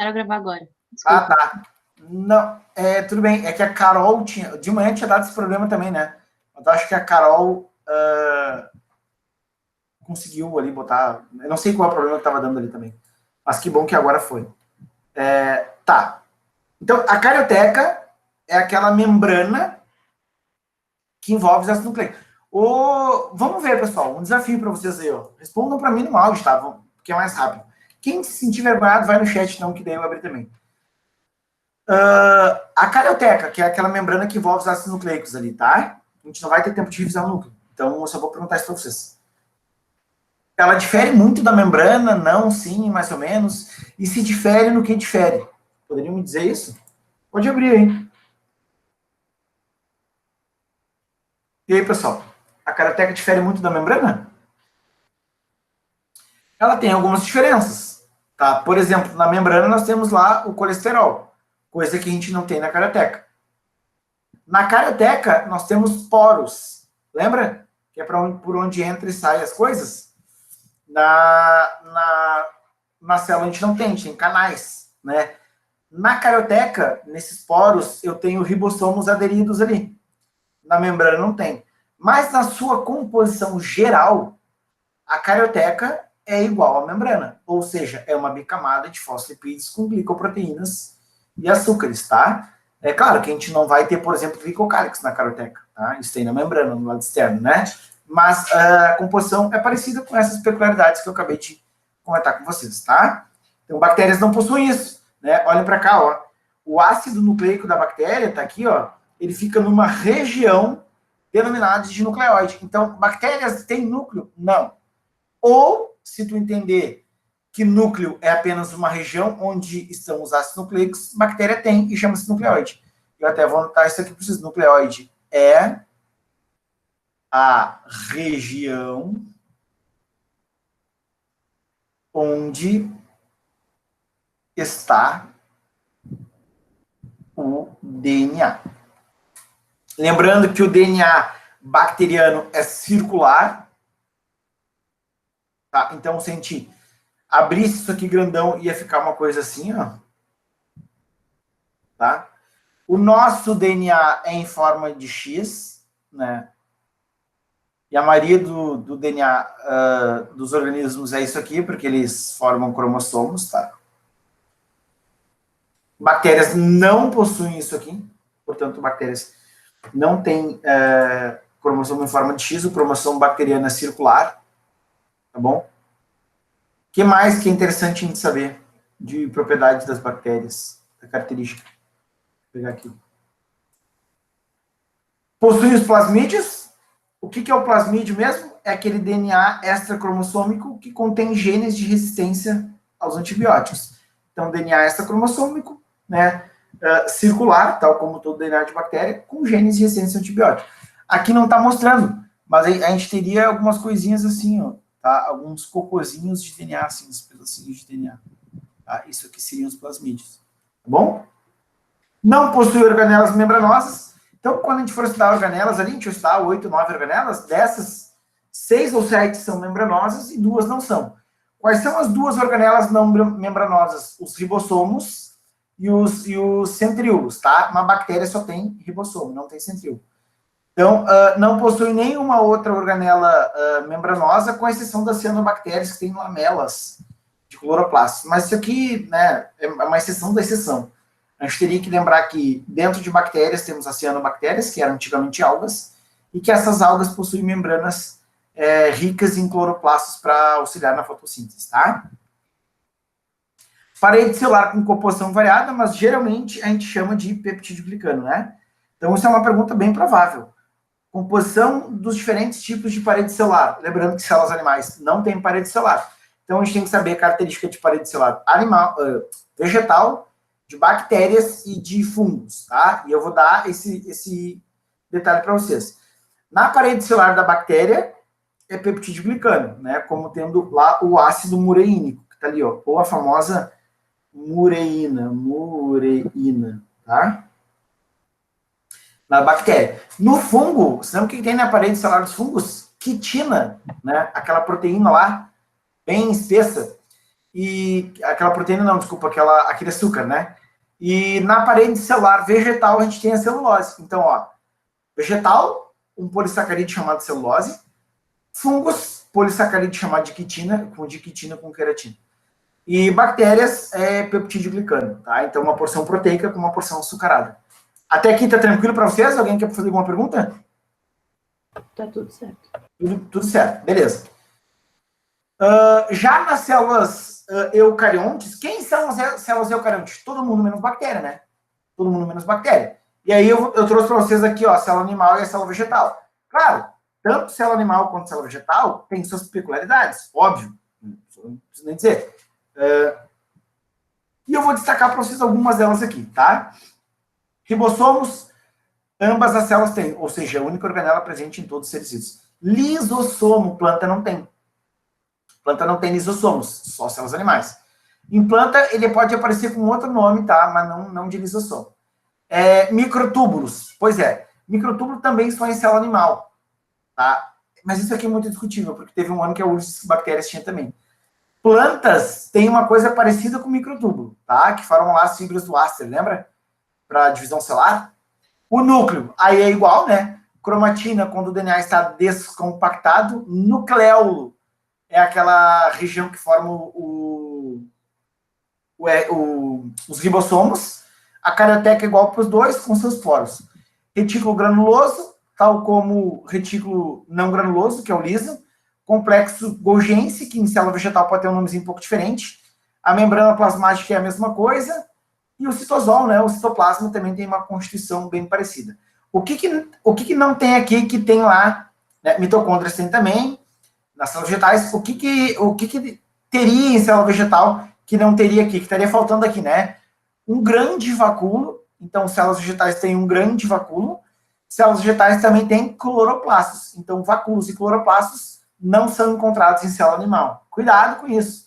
Quero gravar agora. Desculpa. Ah, tá. Não, tudo bem. É que a Carol tinha... De manhã tinha dado esse problema também, né? Eu acho que a Carol conseguiu ali botar... Eu não sei qual é o problema que estava dando ali também. Mas que bom que agora foi. Tá. Então, a carioteca é aquela membrana que envolve os ácidos nucleicos. Vamos ver, pessoal, um desafio para vocês aí, ó. Respondam para mim no áudio, tá? Porque é mais rápido. Quem se sentir vergonhado, vai no chat, então, que daí eu abri também. A carioteca, que é aquela membrana que envolve os ácidos nucleicos ali, tá? A gente não vai ter tempo de revisar o núcleo. Então, eu só vou perguntar isso para vocês. Ela difere muito da membrana? Não, sim, mais ou menos. E se difere, no que difere? Poderiam me dizer isso? Pode abrir aí. E aí, pessoal? A carioteca difere muito da membrana? Ela tem algumas diferenças, tá? Por exemplo, na membrana nós temos lá o colesterol, coisa que a gente não tem na carioteca. Na carioteca nós temos poros, lembra? Que é por onde entra e sai as coisas. Na célula a gente não tem, a gente tem canais, né? Na carioteca, nesses poros, eu tenho ribossomos aderidos ali. Na membrana não tem. Mas na sua composição geral, a carioteca é igual à membrana. Ou seja, é uma bicamada de fosfolipídios com glicoproteínas e açúcares, tá? É claro que a gente não vai ter, por exemplo, glicocálix na carioteca, tá? Isso tem na membrana, no lado externo, né? Mas a composição é parecida com essas peculiaridades que eu acabei de comentar com vocês, tá? Então, bactérias não possuem isso, né? Olhem para cá, ó. O ácido nucleico da bactéria tá aqui, ó. Ele fica numa região denominada de nucleóide. Então, bactérias têm núcleo? Não. Ou, se tu entender que núcleo é apenas uma região onde estão os ácidos nucleicos, bactéria tem e chama-se nucleóide. Eu até vou anotar isso aqui para vocês. Nucleóide é a região onde está o DNA. Lembrando que o DNA bacteriano é circular. Tá? Então, se a gente abrisse isso aqui grandão, ia ficar uma coisa assim, ó. Tá? O nosso DNA é em forma de X, né? E a maioria do DNA dos organismos é isso aqui, porque eles formam cromossomos, tá? Bactérias não possuem isso aqui, portanto, bactérias não têm cromossomo em forma de X, o cromossomo bacteriano é circular, tá bom? O que mais que é interessante a gente saber de propriedades das bactérias, da característica? Vou pegar aqui. Possuem os plasmídeos. O que é o plasmídio mesmo? É aquele DNA extracromossômico que contém genes de resistência aos antibióticos. Então, DNA extracromossômico, né, circular, tal como todo DNA de bactéria, com genes de resistência ao antibiótico. Aqui não está mostrando, mas a gente teria algumas coisinhas assim, ó, tá? Alguns cocôzinhos de DNA, assim, uns pedacinhos de DNA. Tá? Isso aqui seriam os plasmídeos. Tá bom? Não possui organelas membranosas. Então, quando a gente for estudar organelas ali, a gente vai estudar 8, 9 organelas, dessas, 6 ou 7 são membranosas e 2 não são. Quais são as 2 organelas não membranosas? Os ribossomos e os centríolos, tá? Uma bactéria só tem ribossomo, não tem centríolo. Então, não possui nenhuma outra organela membranosa, com exceção das cianobactérias, que têm lamelas de cloroplastos. Mas isso aqui, né, é uma exceção da exceção. A gente teria que lembrar que dentro de bactérias temos as cianobactérias, que eram antigamente algas, e que essas algas possuem membranas ricas em cloroplastos para auxiliar na fotossíntese, tá? Parede celular com composição variada, mas geralmente a gente chama de peptídeo glicano, né? Então, isso é uma pergunta bem provável. Composição dos diferentes tipos de parede celular. Lembrando que células animais não têm parede celular. Então, a gente tem que saber a característica de parede celular animal, vegetal, de bactérias e de fungos, tá? E eu vou dar esse detalhe para vocês. Na parede celular da bactéria, é peptídeo glicano, né? Como tendo lá o ácido mureínico, que tá ali, ó, ou a famosa mureína, tá? Na bactéria. No fungo, você sabe o que tem na parede celular dos fungos? Quitina, né? Aquela proteína lá, bem espessa. e aquela proteína não, desculpa, aquele açúcar, né? E na parede celular vegetal a gente tem a celulose. Então, ó, vegetal, um polissacarídeo chamado celulose, fungos, polissacarídeo chamado diquitina com queratina. E bactérias é peptídeo glicano, tá? Então, uma porção proteica com uma porção açucarada. Até aqui tá tranquilo para vocês? Alguém quer fazer alguma pergunta? Tá tudo certo. Tudo certo, beleza. Já nas células eucariontes, quem são as células eucariontes? Todo mundo menos bactéria, né? Todo mundo menos bactéria. E aí eu trouxe para vocês aqui, ó, a célula animal e a célula vegetal. Claro, tanto célula animal quanto célula vegetal tem suas peculiaridades, óbvio. Não preciso nem dizer. E eu vou destacar para vocês algumas delas aqui, tá? Ribossomos, ambas as células têm, ou seja, a única organela presente em todos os seres vivos. Lisossomo, planta não tem. Planta não tem lisossomos, só células animais. Em planta, ele pode aparecer com outro nome, tá? Mas não de lisossomo. Microtúbulos, pois é. Microtúbulos também são em célula animal, tá? Mas isso aqui é muito discutível, porque teve um ano que a Ursus bactérias tinha também. Plantas têm uma coisa parecida com microtúbulo, tá? Que formam lá as fibras do áster, lembra? Para divisão celular. O núcleo, aí é igual, né? Cromatina, quando o DNA está descompactado. Nucleolo é aquela região que forma os ribossomos. A carioteca é igual para os dois, com seus poros. Retículo granuloso, tal como retículo não granuloso, que é o liso. Complexo Golgiense, que em célula vegetal pode ter um nomezinho um pouco diferente. A membrana plasmática é a mesma coisa. E o citosol, né? O citoplasma também tem uma constituição bem parecida. O que não tem aqui, que tem lá, né? Mitocôndrias tem também, nas células vegetais. O que teria em célula vegetal que não teria aqui, que estaria faltando aqui, né? Um grande vacúolo. Então, células vegetais têm um grande vacúolo. Células vegetais também têm cloroplastos. Então, vacúolos e cloroplastos não são encontrados em célula animal. Cuidado com isso.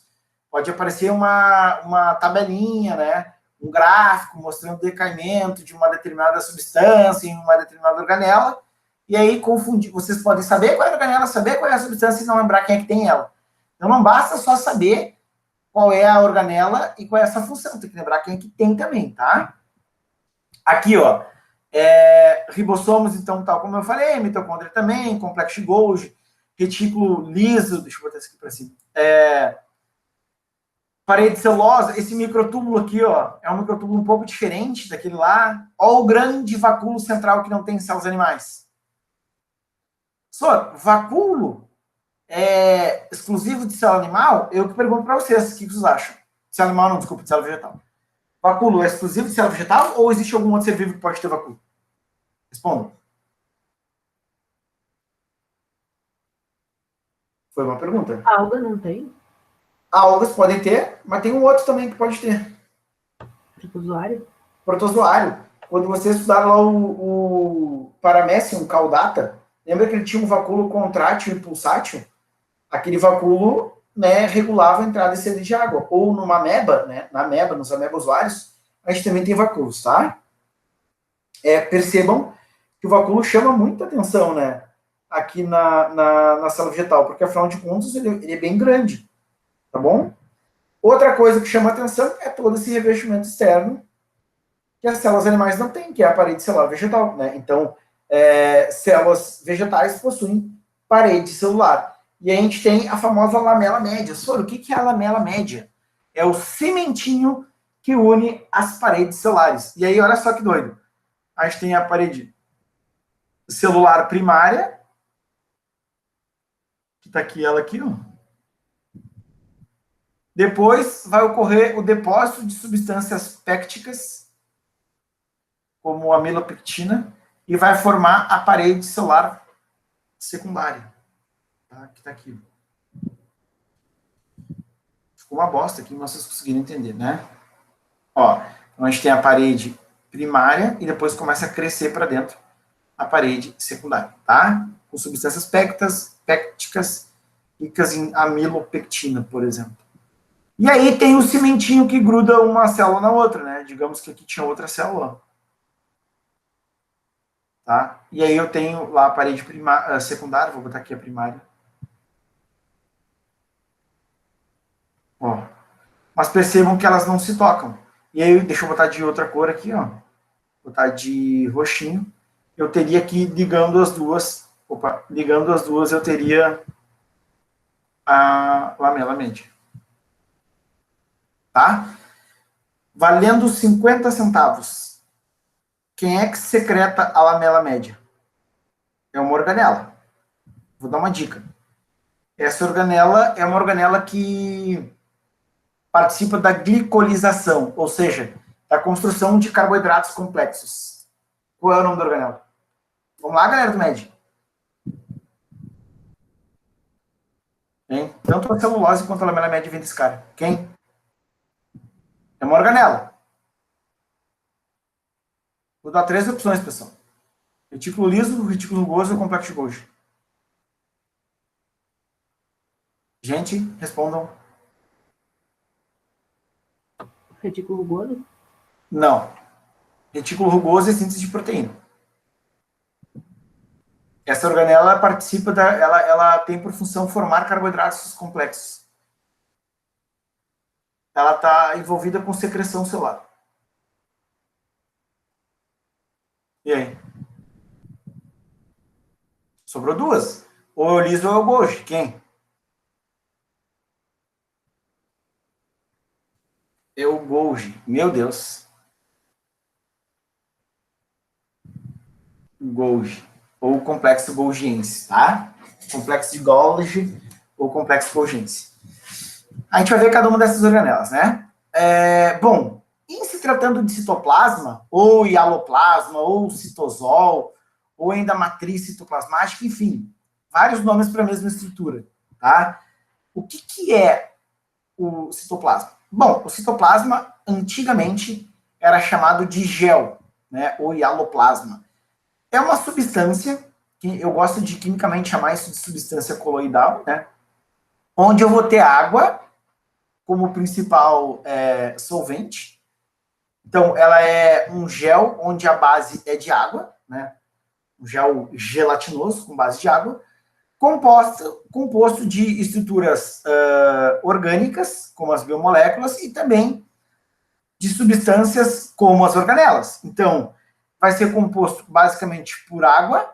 Pode aparecer uma tabelinha, né? Um gráfico mostrando o decaimento de uma determinada substância em uma determinada organela, e aí confundir. Vocês podem saber qual é a organela, saber qual é a substância e não lembrar quem é que tem ela. Então, não basta só saber qual é a organela e qual é essa função. Tem que lembrar quem é que tem também, tá? Aqui, ó. Ribossomos, então, tal como eu falei, mitocôndria também, complexo de Golgi, retículo liso, deixa eu botar isso aqui para cima. Parede celulosa, esse microtúbulo aqui, ó, é um microtúbulo um pouco diferente daquele lá. Ó, o grande vacúolo central que não tem em células animais. Só, vacúolo exclusivo de célula animal? Eu que pergunto para vocês, o que vocês acham? Célula animal não, desculpa, de célula vegetal. Vacúolo é exclusivo de célula vegetal ou existe algum outro ser vivo que pode ter vacúolo? Respondam. Foi uma pergunta. A alga não tem? Algas podem ter, mas tem um outro também que pode ter. Protozoário? Protozoário. Quando vocês estudaram lá o Paramecium caudata, lembra que ele tinha um vacúolo contrátil e pulsátil? Aquele vacúolo, né, regulava a entrada e saída de água. Ou numa ameba, né, na ameba, nos amebozoários, a gente também tem vacúolos, tá? Percebam que o vacúolo chama muita atenção, né, aqui na célula vegetal, porque afinal de contas ele é bem grande, tá bom? Outra coisa que chama atenção é todo esse revestimento externo que as células animais não têm, que é a parede celular vegetal, né? Então, células vegetais possuem parede celular. E a gente tem a famosa lamela média. Soro, o que é a lamela média? É o cimentinho que une as paredes celulares. E aí, olha só que doido. A gente tem a parede celular primária, que está aqui, ela aqui, ó. Depois vai ocorrer o depósito de substâncias pépticas, como a melopectina, e vai formar a parede celular secundária. Tá? Que está aqui. Ficou uma bosta aqui, mas vocês conseguiram entender, né? Ó, então a gente tem a parede primária e depois começa a crescer para dentro a parede secundária, tá? Com substâncias pépticas ricas em amilopectina, por exemplo. E aí tem o cimentinho que gruda uma célula na outra, né? Digamos que aqui tinha outra célula. Tá? E aí eu tenho lá a parede secundária, vou botar aqui a primária. Ó. Mas percebam que elas não se tocam. E aí, deixa eu botar de outra cor aqui, ó. Botar de roxinho. Eu teria aqui, ligando as duas, eu teria a lamela média. Tá? Valendo 50 centavos. Quem é que secreta a lamela média? É uma organela. Vou dar uma dica. Essa organela é uma organela que participa da glicolização, ou seja, da construção de carboidratos complexos. Qual é o nome da organela? Vamos lá, galera do MED. Hein? Tanto a celulose quanto a lamela média vem desse cara. Quem? É uma organela. Vou dar 3 opções, pessoal. Retículo liso, retículo rugoso e complexo de Golgi. Gente, respondam. Retículo rugoso? Não. Retículo rugoso é síntese de proteína. Essa organela participa ela tem por função formar carboidratos complexos. Ela está envolvida com secreção celular. E aí? Sobrou 2. Ou é o liso ou é o Golgi. Quem? É o Golgi. Meu Deus. Golgi. Ou complexo golgiense, tá? Complexo de Golgi ou complexo golgiense. A gente vai ver cada uma dessas organelas, né? Bom, em se tratando de citoplasma, ou hialoplasma, ou citosol, ou ainda matriz citoplasmática, enfim, vários nomes para a mesma estrutura, tá? O que é o citoplasma? Bom, o citoplasma, antigamente, era chamado de gel, né? Ou hialoplasma. É uma substância, que eu gosto de quimicamente chamar isso de substância coloidal, né? Onde eu vou ter água como principal solvente. Então, ela é um gel onde a base é de água, né? Um gel gelatinoso com base de água, composto de estruturas orgânicas, como as biomoléculas, e também de substâncias como as organelas. Então, vai ser composto basicamente por água,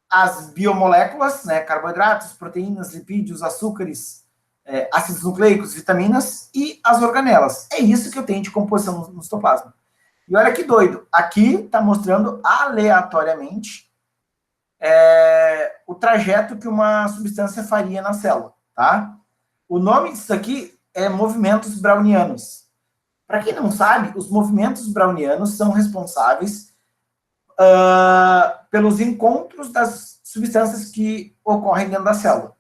as biomoléculas, né, carboidratos, proteínas, lipídios, açúcares, ácidos nucleicos, vitaminas e as organelas. É isso que eu tenho de composição no citoplasma. E olha que doido, aqui está mostrando aleatoriamente o trajeto que uma substância faria na célula, tá? O nome disso aqui é movimentos brownianos. Para quem não sabe, os movimentos brownianos são responsáveis pelos encontros das substâncias que ocorrem dentro da célula.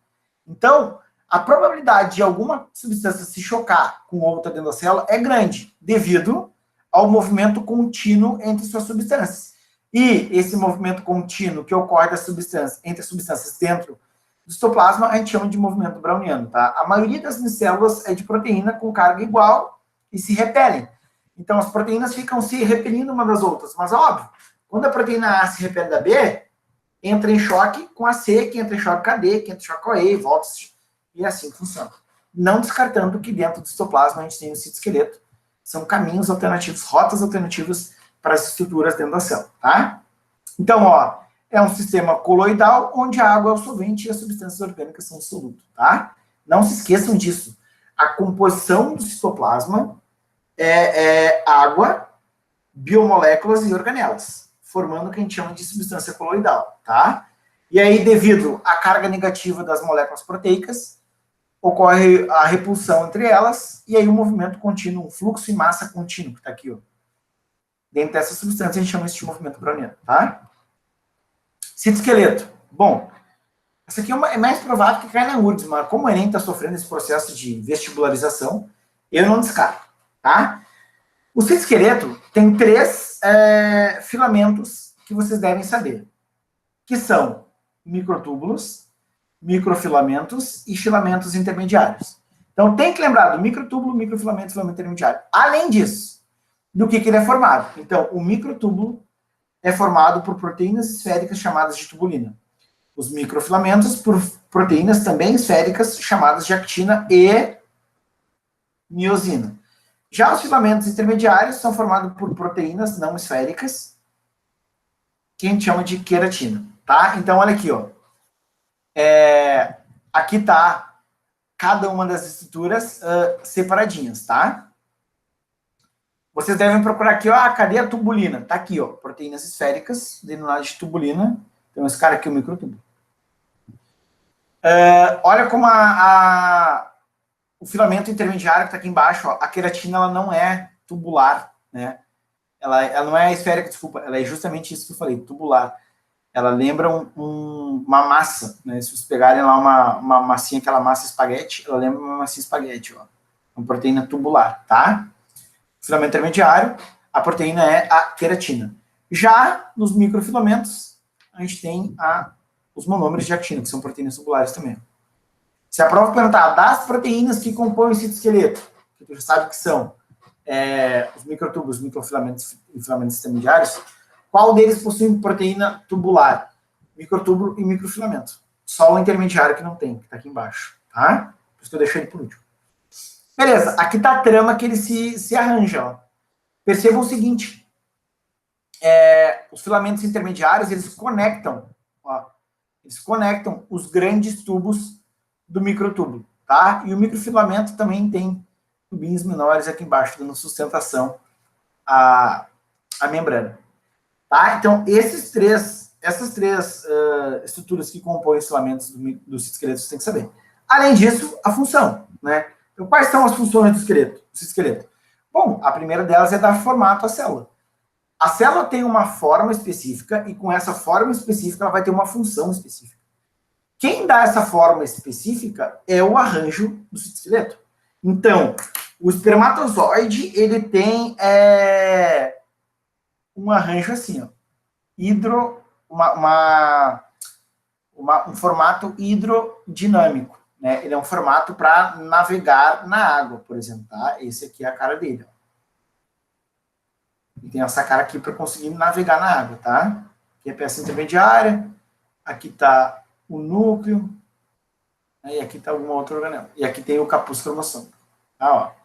Então, a probabilidade de alguma substância se chocar com outra dentro da célula é grande, devido ao movimento contínuo entre suas substâncias. E esse movimento contínuo que ocorre entre as substâncias dentro do citoplasma, a gente chama de movimento browniano, tá? A maioria das células é de proteína com carga igual e se repelem. Então, as proteínas ficam se repelindo uma das outras, mas óbvio, quando a proteína A se repele da B, entra em choque com a C, que entra em choque com a D, que entra em choque com a E, volta, e assim funciona. Não descartando que dentro do citoplasma a gente tem o citoesqueleto, são caminhos alternativos, rotas alternativas para as estruturas dentro da célula, tá? Então, ó, é um sistema coloidal, onde a água é o solvente e as substâncias orgânicas são o soluto, tá? Não se esqueçam disso. A composição do citoplasma é água, biomoléculas e organelas, formando o que a gente chama de substância coloidal, tá? E aí, devido à carga negativa das moléculas proteicas, ocorre a repulsão entre elas, e aí o movimento contínuo, um fluxo e massa contínuo, que tá aqui, ó. Dentro dessa substância, a gente chama isso de movimento browniano, tá? Citoesqueleto. Bom, essa aqui é mais provável que caia na URGS, mas como o Enem está sofrendo esse processo de vestibularização, eu não descarto, tá? O citoesqueleto tem 3 filamentos que vocês devem saber, que são microtúbulos, microfilamentos e filamentos intermediários. Então, tem que lembrar do microtúbulo, microfilamento e filamento intermediário. Além disso, do que ele é formado. Então, o microtúbulo é formado por proteínas esféricas chamadas de tubulina. Os microfilamentos por proteínas também esféricas chamadas de actina e miosina. Já os filamentos intermediários são formados por proteínas não esféricas, que a gente chama de queratina, tá? Então, olha aqui, ó. Aqui tá cada uma das estruturas separadinhas, tá? Vocês devem procurar aqui, ó, cadê a tubulina? Tá aqui, ó, proteínas esféricas, denominadas de tubulina. Então, esse cara aqui é o microtubulo. Olha como o filamento intermediário que está aqui embaixo, ó, a queratina, ela não é tubular, né? Ela não é esférica, desculpa, ela é justamente isso que eu falei, tubular. Ela lembra uma massa, né? Se vocês pegarem lá uma massinha, aquela massa espaguete, ela lembra uma massinha espaguete, ó. Uma proteína tubular, tá? Filamento intermediário, a proteína é a queratina. Já nos microfilamentos, a gente tem os monômeros de actina, que são proteínas tubulares também. Se a prova perguntar das proteínas que compõem o citoesqueleto, que tu já sabe que são os microtúbulos, os microfilamentos e filamentos intermediários, qual deles possui proteína tubular? Microtúbulo e microfilamento. Só o intermediário que não tem, que está aqui embaixo, tá? Por isso que eu deixei ele por último. Beleza, aqui está a trama que ele se arranja, ó. Percebam o seguinte, os filamentos intermediários, eles conectam os grandes tubos do microtúbulo, tá? E o microfilamento também tem tubinhos menores aqui embaixo, dando sustentação à membrana. Tá? Então, essas três estruturas que compõem os filamentos do citoesqueleto você tem que saber. Além disso, a função, né? Então, quais são as funções do citoesqueleto? Bom, a primeira delas é dar formato à célula. A célula tem uma forma específica e com essa forma específica ela vai ter uma função específica. Quem dá essa forma específica é o arranjo do citoesqueleto. Então, o espermatozoide, ele tem um arranjo assim, ó, um formato hidrodinâmico, né? Ele é um formato para navegar na água, por exemplo, tá? Esse aqui é a cara dele, ó. E tem essa cara aqui para conseguir navegar na água, tá? Aqui é a peça intermediária, aqui está o núcleo, né? E aqui está alguma outra organela. E aqui tem o capuz cromossômico, tá? Ó.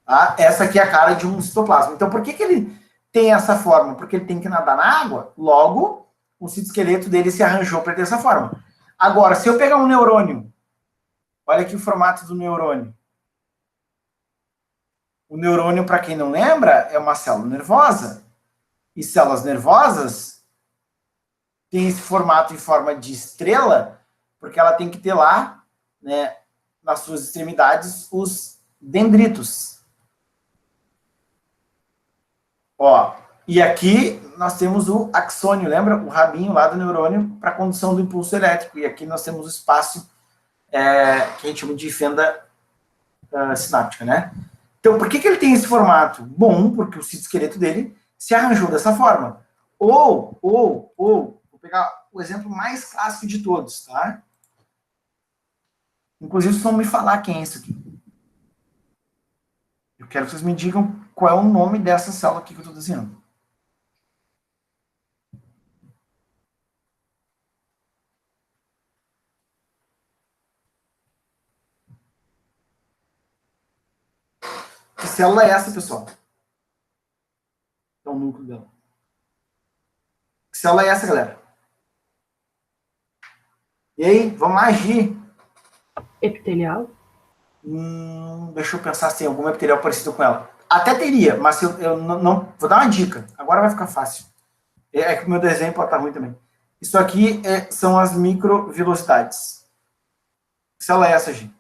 Tá? Essa aqui é a cara de um citoplasma. Então, por que ele tem essa forma? Porque ele tem que nadar na água, logo, o citoesqueleto dele se arranjou para ter essa forma. Agora, se eu pegar um neurônio, olha aqui o formato do neurônio. O neurônio, para quem não lembra, é uma célula nervosa. E células nervosas têm esse formato em forma de estrela, porque ela tem que ter lá, né, nas suas extremidades, os dendritos. Ó, e aqui nós temos o axônio, lembra? O rabinho lá do neurônio para a condução do impulso elétrico. E aqui nós temos o espaço que a gente chama de fenda sináptica, né? Então, por que ele tem esse formato? Bom, porque o citoesqueleto dele se arranjou dessa forma. Ou, vou pegar o exemplo mais clássico de todos, tá? Inclusive, vocês vão me falar quem é isso aqui. Eu quero que vocês me digam qual é o nome dessa célula aqui que eu estou desenhando. Que célula é essa, pessoal? É o núcleo dela. Que célula é essa, galera? E aí, vamos lá agir. Epitelial? Deixa eu pensar se tem algum epitelial parecido com ela. Até teria, mas eu não... Vou dar uma dica. Agora vai ficar fácil. É que o meu desenho pode estar ruim também. Isso aqui são as microvilosidades. Que célula é essa, gente?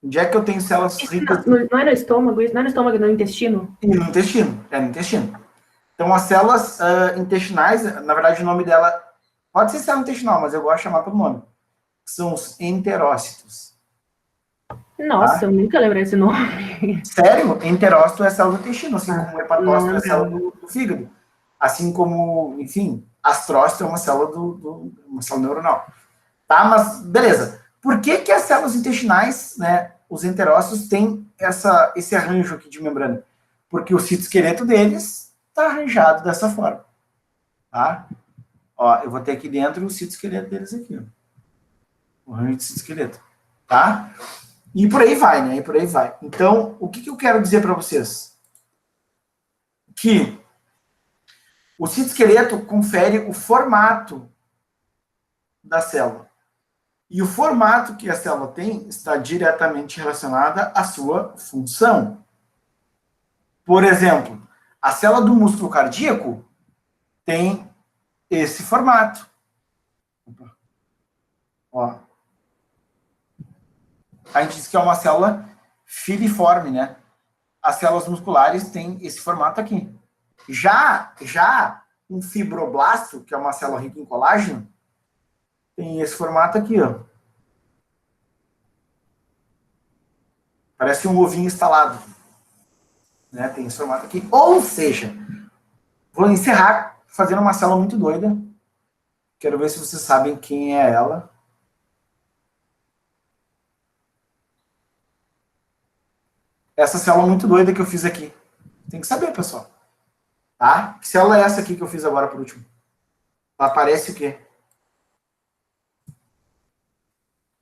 Onde é que eu tenho células ricas? Não é no estômago isso? Não é no estômago, é no intestino? E no intestino. É no intestino. Então, as células intestinais, na verdade, o nome dela pode ser célula intestinal, mas eu gosto de chamar pelo nome. São os enterócitos. Nossa, tá? eu nunca lembrei esse nome. Sério? Enterócito é célula do intestino, assim como o hepatócito é célula do fígado. Assim como, enfim, astrócito é uma célula uma célula neuronal. Tá? Mas, beleza. Por que as células intestinais, né, os enterócitos, têm esse arranjo aqui de membrana? Porque o citoesqueleto deles está arranjado dessa forma. Tá? Ó, eu vou ter aqui dentro o citoesqueleto deles aqui. Ó. O arranjo de citoesqueleto. Tá? E por aí vai, né? E por aí vai. Então, o que eu quero dizer para vocês? Que o citoesqueleto confere o formato da célula. E o formato que a célula tem está diretamente relacionada à sua função. Por exemplo, a célula do músculo cardíaco tem esse formato. Ó. A gente diz que é uma célula filiforme, né? As células musculares têm esse formato aqui. Já um fibroblasto, que é uma célula rica em colágeno, tem esse formato aqui, ó. Parece um ovinho instalado. Né? Tem esse formato aqui. Ou seja, vou encerrar fazendo uma célula muito doida. Quero ver se vocês sabem quem é ela. Essa célula muito doida que eu fiz aqui. Tem que saber, pessoal. Tá? Que célula é essa aqui que eu fiz agora por último? Ela parece o quê?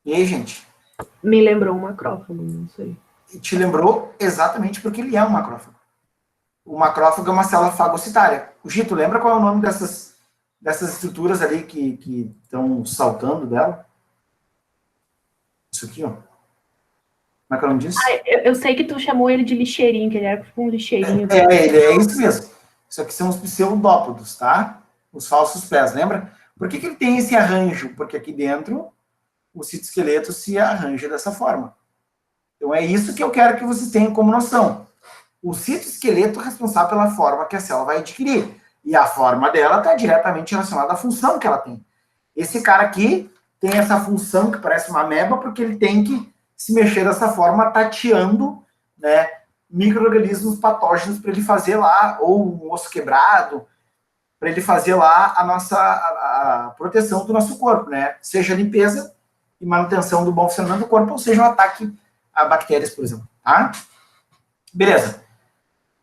E aí, gente? Me lembrou um macrófago, não sei. E te lembrou exatamente porque ele é um macrófago. O macrófago é uma célula fagocitária. O Gito, lembra qual é o nome dessas estruturas ali que estão saltando dela? Isso aqui, ó. Como é que é o nome disso? Eu sei que tu chamou ele de lixeirinho, que ele era tipo um lixeirinho. Ele é isso mesmo. Isso aqui são os pseudópodos, tá? Os falsos pés, lembra? Por que ele tem esse arranjo? Porque aqui dentro o citoesqueleto se arranja dessa forma. Então é isso que eu quero que vocês tenham como noção. O citoesqueleto é responsável pela forma que a célula vai adquirir. E a forma dela está diretamente relacionada à função que ela tem. Esse cara aqui tem essa função que parece uma ameba porque ele tem que se mexer dessa forma, tateando, né, micro-organismos patógenos para ele fazer lá, ou um osso quebrado, para ele fazer lá a proteção do nosso corpo, né? Seja a limpeza e manutenção do bom funcionamento do corpo, ou seja, o ataque a bactérias, por exemplo. Tá? Beleza.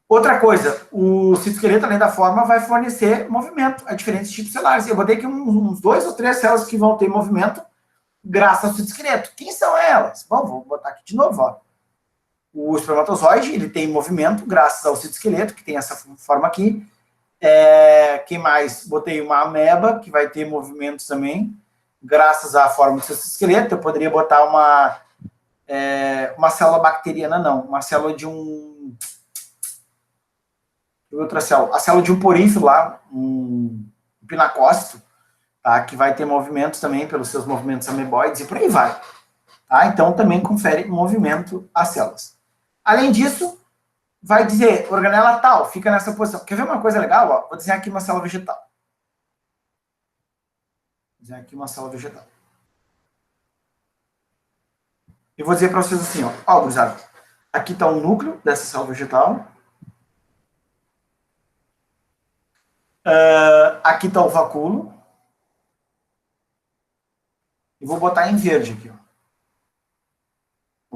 Outra coisa, o citoesqueleto, além da forma, vai fornecer movimento a diferentes tipos celulares. Eu botei aqui uns 2 ou 3 células que vão ter movimento graças ao citoesqueleto. Quem são elas? Bom, vou botar aqui de novo. Ó. O espermatozoide, ele tem movimento graças ao citoesqueleto, que tem essa forma aqui. Quem mais? Botei uma ameba, que vai ter movimentos também, graças à forma do seu citoesqueleto. Eu poderia botar uma célula bacteriana, não. Uma célula de um... outra célula. A célula de um porífero lá, um pinacócito, tá? Que vai ter movimentos também pelos seus movimentos ameboides e por aí vai. Tá? Então, também confere movimento às células. Além disso, vai dizer, organela tal, fica nessa posição. Quer ver uma coisa legal? Ó? Vou desenhar aqui uma célula vegetal. Vou desenhar aqui uma célula vegetal. E vou dizer para vocês assim, ó, gurizada, aqui está o núcleo dessa célula vegetal. Aqui está o vacúolo. E vou botar em verde aqui, ó.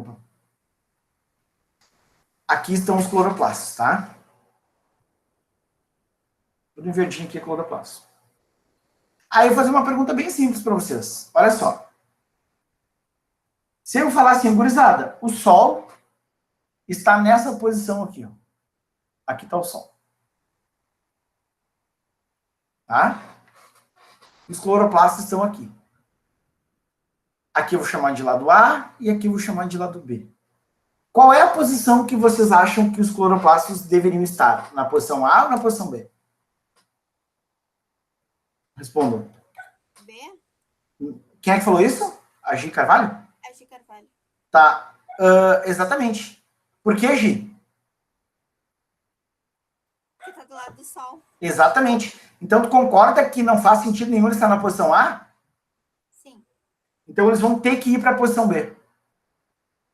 Opa. Aqui estão os cloroplastos, tá? Tudo em verdinho aqui é cloroplasto. Aí eu vou fazer uma pergunta bem simples para vocês. Olha só. Se eu falar assim, gurizada, o Sol está nessa posição aqui, ó. Aqui está o Sol. Tá? Os cloroplastos estão aqui. Aqui eu vou chamar de lado A e aqui eu vou chamar de lado B. Qual é a posição que vocês acham que os cloroplastos deveriam estar? Na posição A ou na posição B? Respondam. B? Quem é que falou isso? A Gi Carvalho? A Gi Carvalho. Tá. Exatamente. Por que, Gi? Porque tá do lado do Sol. Exatamente. Então, tu concorda que não faz sentido nenhum ele estar na posição A? Sim. Então, eles vão ter que ir para a posição B.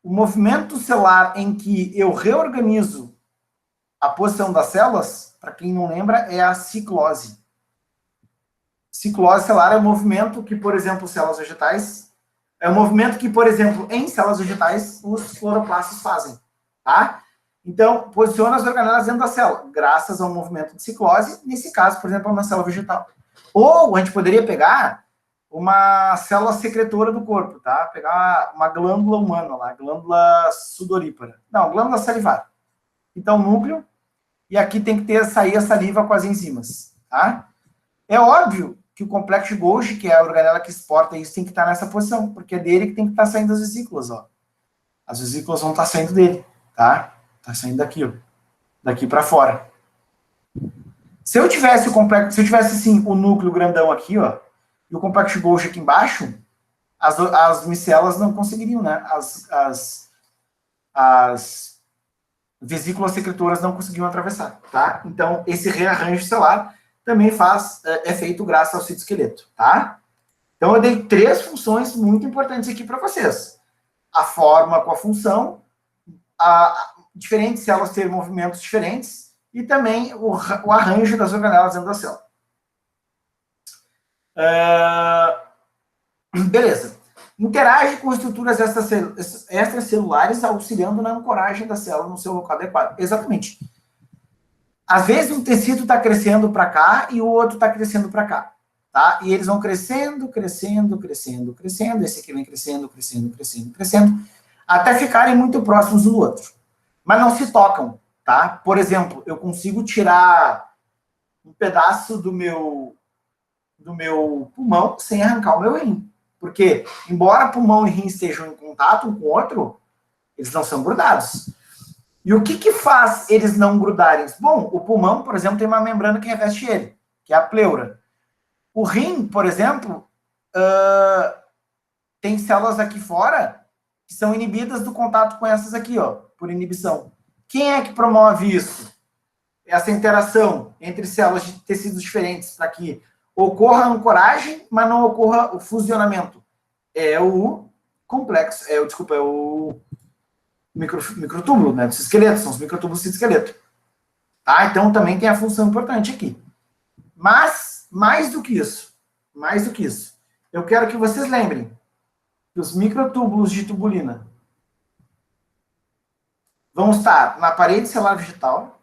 O movimento celular em que eu reorganizo a posição das células, para quem não lembra, é a ciclose. Ciclose celular é um movimento que, por exemplo, células vegetais... É um movimento que, por exemplo, em células vegetais, os cloroplastos fazem. Tá? Então, posiciona as organelas dentro da célula, graças ao movimento de ciclose, nesse caso, por exemplo, uma célula vegetal. Ou a gente poderia pegar uma célula secretora do corpo, tá? Pegar uma glândula humana lá, glândula sudorípara. Não, glândula salivar. Então, núcleo, e aqui tem que sair a saliva com as enzimas, tá? É óbvio que o complexo de Golgi, que é a organela que exporta isso, tem que estar nessa posição, porque é dele que tem que estar saindo as vesículas, ó. As vesículas vão estar saindo dele, tá? Tá saindo daqui, ó. Daqui para fora. Se eu tivesse assim, o núcleo grandão aqui, ó, e o complexo de Golgi aqui embaixo, as micelas não conseguiriam, né? As vesículas secretoras não conseguiam atravessar, tá? Então, esse rearranjo celular também é feito graças ao citoesqueleto, tá? Então, eu dei 3 funções muito importantes aqui para vocês. A forma com a função, diferentes células terem movimentos diferentes e também o arranjo das organelas dentro da célula. Beleza. Interage com estruturas extracelulares, auxiliando na ancoragem da célula no seu local adequado. Exatamente. Às vezes um tecido está crescendo para cá e o outro está crescendo para cá, tá? E eles vão crescendo, crescendo, crescendo, crescendo. Esse aqui vem crescendo, crescendo, crescendo, crescendo, até ficarem muito próximos um do outro. Mas não se tocam, tá? Por exemplo, eu consigo tirar um pedaço do meu pulmão sem arrancar o meu rim. Porque, embora pulmão e rim estejam em contato um com o outro, eles não são grudados. E o que faz eles não grudarem? Bom, o pulmão, por exemplo, tem uma membrana que reveste ele, que é a pleura. O rim, por exemplo, tem células aqui fora que são inibidas do contato com essas aqui, ó, por inibição. Quem é que promove isso? Essa interação entre células de tecidos diferentes para que ocorra a ancoragem, mas não ocorra o fusionamento. É o complexo, é o microtúbulo, né, dos esqueletos, são os microtúbulos do esqueleto. Tá? Então, também tem a função importante aqui. Mas, mais do que isso, eu quero que vocês lembrem que os microtúbulos de tubulina vão estar na parede celular vegetal,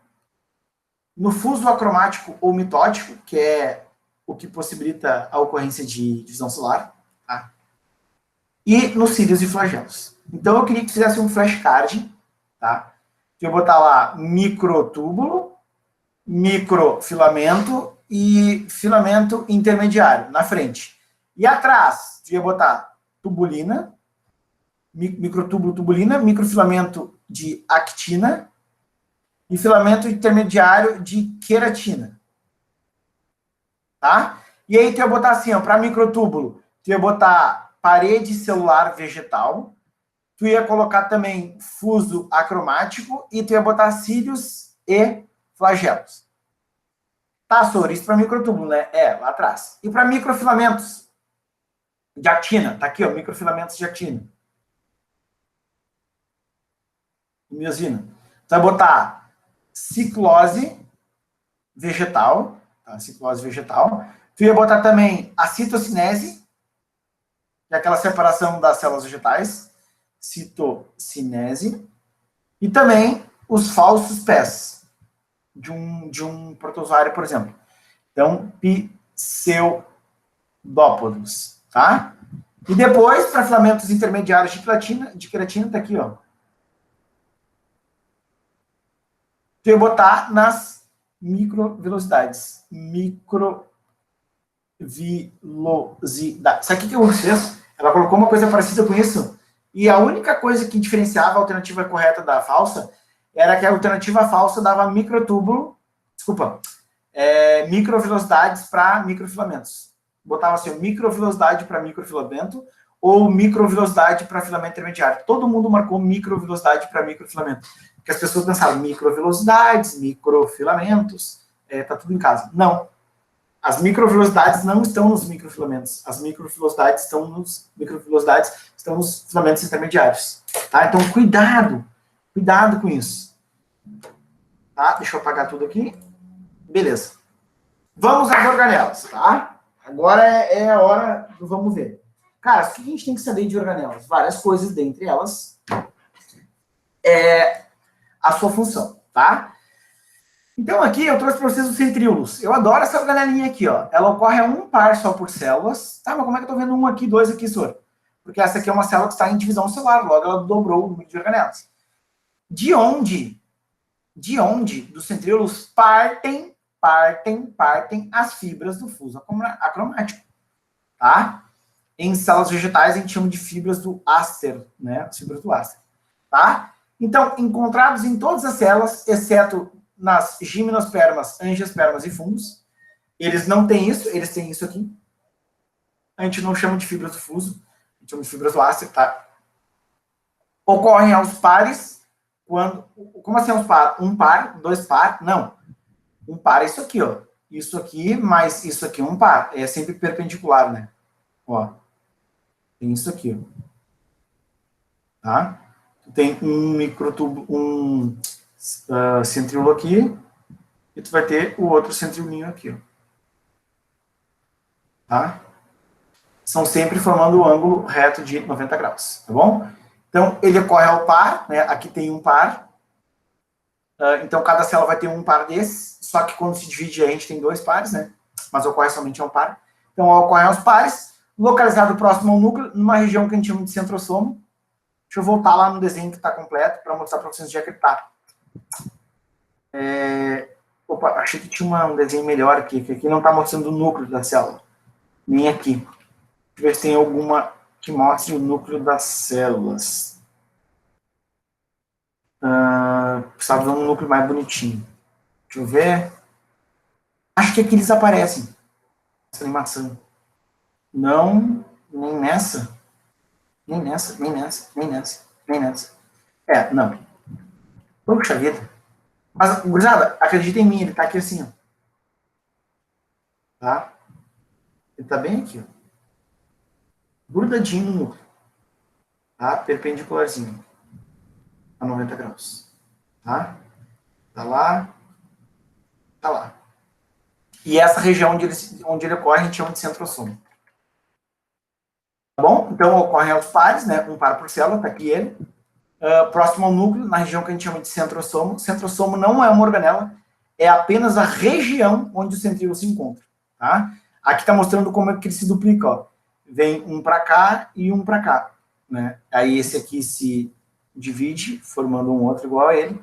no fuso acromático ou mitótico, que é o que possibilita a ocorrência de divisão celular, tá? E nos cílios e flagelos. Então, eu queria que fizesse um flashcard, tá? Eu vou botar lá microtúbulo, microfilamento e filamento intermediário na frente. E atrás, eu ia botar tubulina, microtúbulo tubulina, microfilamento de actina e filamento intermediário de queratina. Tá? E aí tu ia botar assim, ó, para microtúbulo, tu ia botar parede celular vegetal, tu ia colocar também fuso acromático e tu ia botar cílios e flagelos. Tá, Sor, isso para microtúbulo, né? É, lá atrás. E para microfilamentos de actina, tá aqui, ó, microfilamentos de actina. Miosina. Tu vai botar ciclose vegetal, tá? Ciclose vegetal. Tu ia botar também a citocinese, que é aquela separação das células vegetais, citocinese, e também os falsos pés de um protozoário, por exemplo. Então, pseudópodos, tá? E depois, para filamentos intermediários de queratina, tá aqui, ó. Tu ia botar nas microvelocidades. Microvelocidade. Sabe o que eu fiz? Ela colocou uma coisa parecida com isso. E a única coisa que diferenciava a alternativa correta da falsa era que a alternativa falsa dava microvelocidades para microfilamentos. Botava assim, microvelocidade para microfilamento ou microvelocidade para filamento intermediário. Todo mundo marcou microvelocidade para microfilamento. Porque as pessoas pensaram microvelocidades, microfilamentos, tá tudo em casa. Não. As microvelocidades não estão nos microfilamentos. As microvelocidades estão nos filamentos intermediários. Tá? Então, cuidado com isso. Tá? Deixa eu apagar tudo aqui. Beleza. Vamos às organelas, tá? Agora é a hora do vamos ver. Cara, o que a gente tem que saber de organelas? Várias coisas, dentre elas a sua função, tá? Então, aqui eu trouxe para vocês os centríolos. Eu adoro essa organelinha aqui, ó. Ela ocorre a um par só por células. Tá, mas como é que eu tô vendo um aqui, dois aqui, senhor? Porque essa aqui é uma célula que está em divisão celular, logo ela dobrou o número de organelas. De onde dos centríolos partem as fibras do fuso acromático, tá? Em células vegetais a gente chama de fibras do áster, né? As fibras do áster, tá? Então, encontrados em todas as células, exceto nas gimnospermas, angiospermas e fungos, eles não têm isso, eles têm isso aqui. A gente não chama de fibras do fuso, a gente chama de fibras do áster, tá? Ocorrem aos pares, quando... Como assim aos pares? Um par, dois par? Não. Um par é isso aqui, ó. Isso aqui, mais isso aqui, um par. É sempre perpendicular, né? Ó. Tem isso aqui, ó. Tá? Tem um microtubo, centríolo aqui, e tu vai ter o outro centriolinho aqui, ó. Tá? São sempre formando o ângulo reto de 90 graus, tá bom? Então, ele ocorre ao par, né? Aqui tem um par. Então, cada célula vai ter um par desses, só que quando se divide, a gente tem dois pares, né? Mas ocorre somente ao par. Então, ocorre aos pares, localizado próximo ao núcleo, numa região que a gente chama de centrosomo. Deixa eu voltar lá no desenho que está completo, para mostrar para vocês onde é que ele está. Opa, achei que tinha um desenho melhor aqui, que aqui não está mostrando o núcleo da célula. Nem aqui. Deixa eu ver se tem alguma que mostre o núcleo das células. Precisava de um núcleo mais bonitinho. Deixa eu ver. Acho que aqui eles aparecem. Essa animação. Não, nem nessa. Nem nessa, nem nessa, nem nessa, nem nessa. Não. Puxa vida. Mas, gurizada, acredita em mim, ele tá aqui assim, ó. Tá? Ele tá bem aqui, ó. Grudadinho no núcleo. Tá? Perpendicularzinho. A 90 graus. Tá? Tá lá. Tá lá. E essa região onde ele ocorre, a gente chama de centrosomo. Tá bom? Então, ocorrem aos pares, né? Um par por célula, tá aqui ele. Próximo ao núcleo, na região que a gente chama de centrosomo. Centrosomo não é uma organela, é apenas a região onde o centríolo se encontra. Tá? Aqui está mostrando como é que ele se duplica. Ó. Vem um para cá e um para cá. Né? Aí esse aqui se divide, formando um outro igual a ele.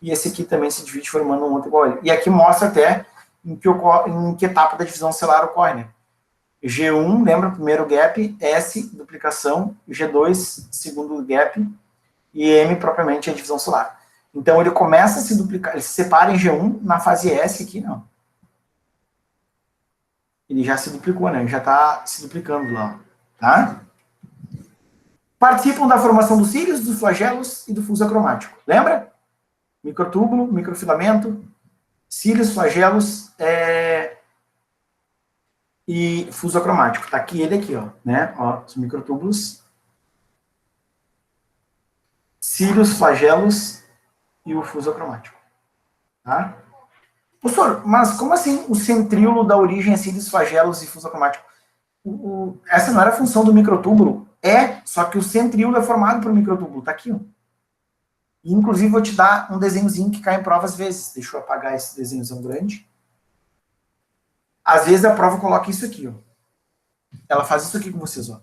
E esse aqui também se divide, formando um outro igual a ele. E aqui mostra até em que etapa da divisão celular ocorre. Né? G1, lembra, primeiro gap, S, duplicação, G2, segundo gap, e M, propriamente, é a divisão celular. Então, ele começa a se duplicar, ele se separa em G1, na fase S aqui, não. Ele já se duplicou, né? Ele já está se duplicando lá, tá? Participam da formação dos cílios, dos flagelos e do fuso acromático. Lembra? Microtúbulo, microfilamento, cílios, flagelos e fuso acromático. Tá aqui ele aqui, ó, né? Ó, os microtúbulos, cílios, flagelos e o fuso acromático. Tá? Professor, mas como assim o centríolo dá origem a cílios, flagelos e fuso acromático? Essa não era a função do microtúbulo? Só que o centríolo é formado por microtúbulo. Tá aqui, ó. E, inclusive, vou te dar um desenhozinho que cai em prova às vezes. Deixa eu apagar esse desenhozão grande. Às vezes a prova coloca isso aqui, ó. Ela faz isso aqui com vocês, ó.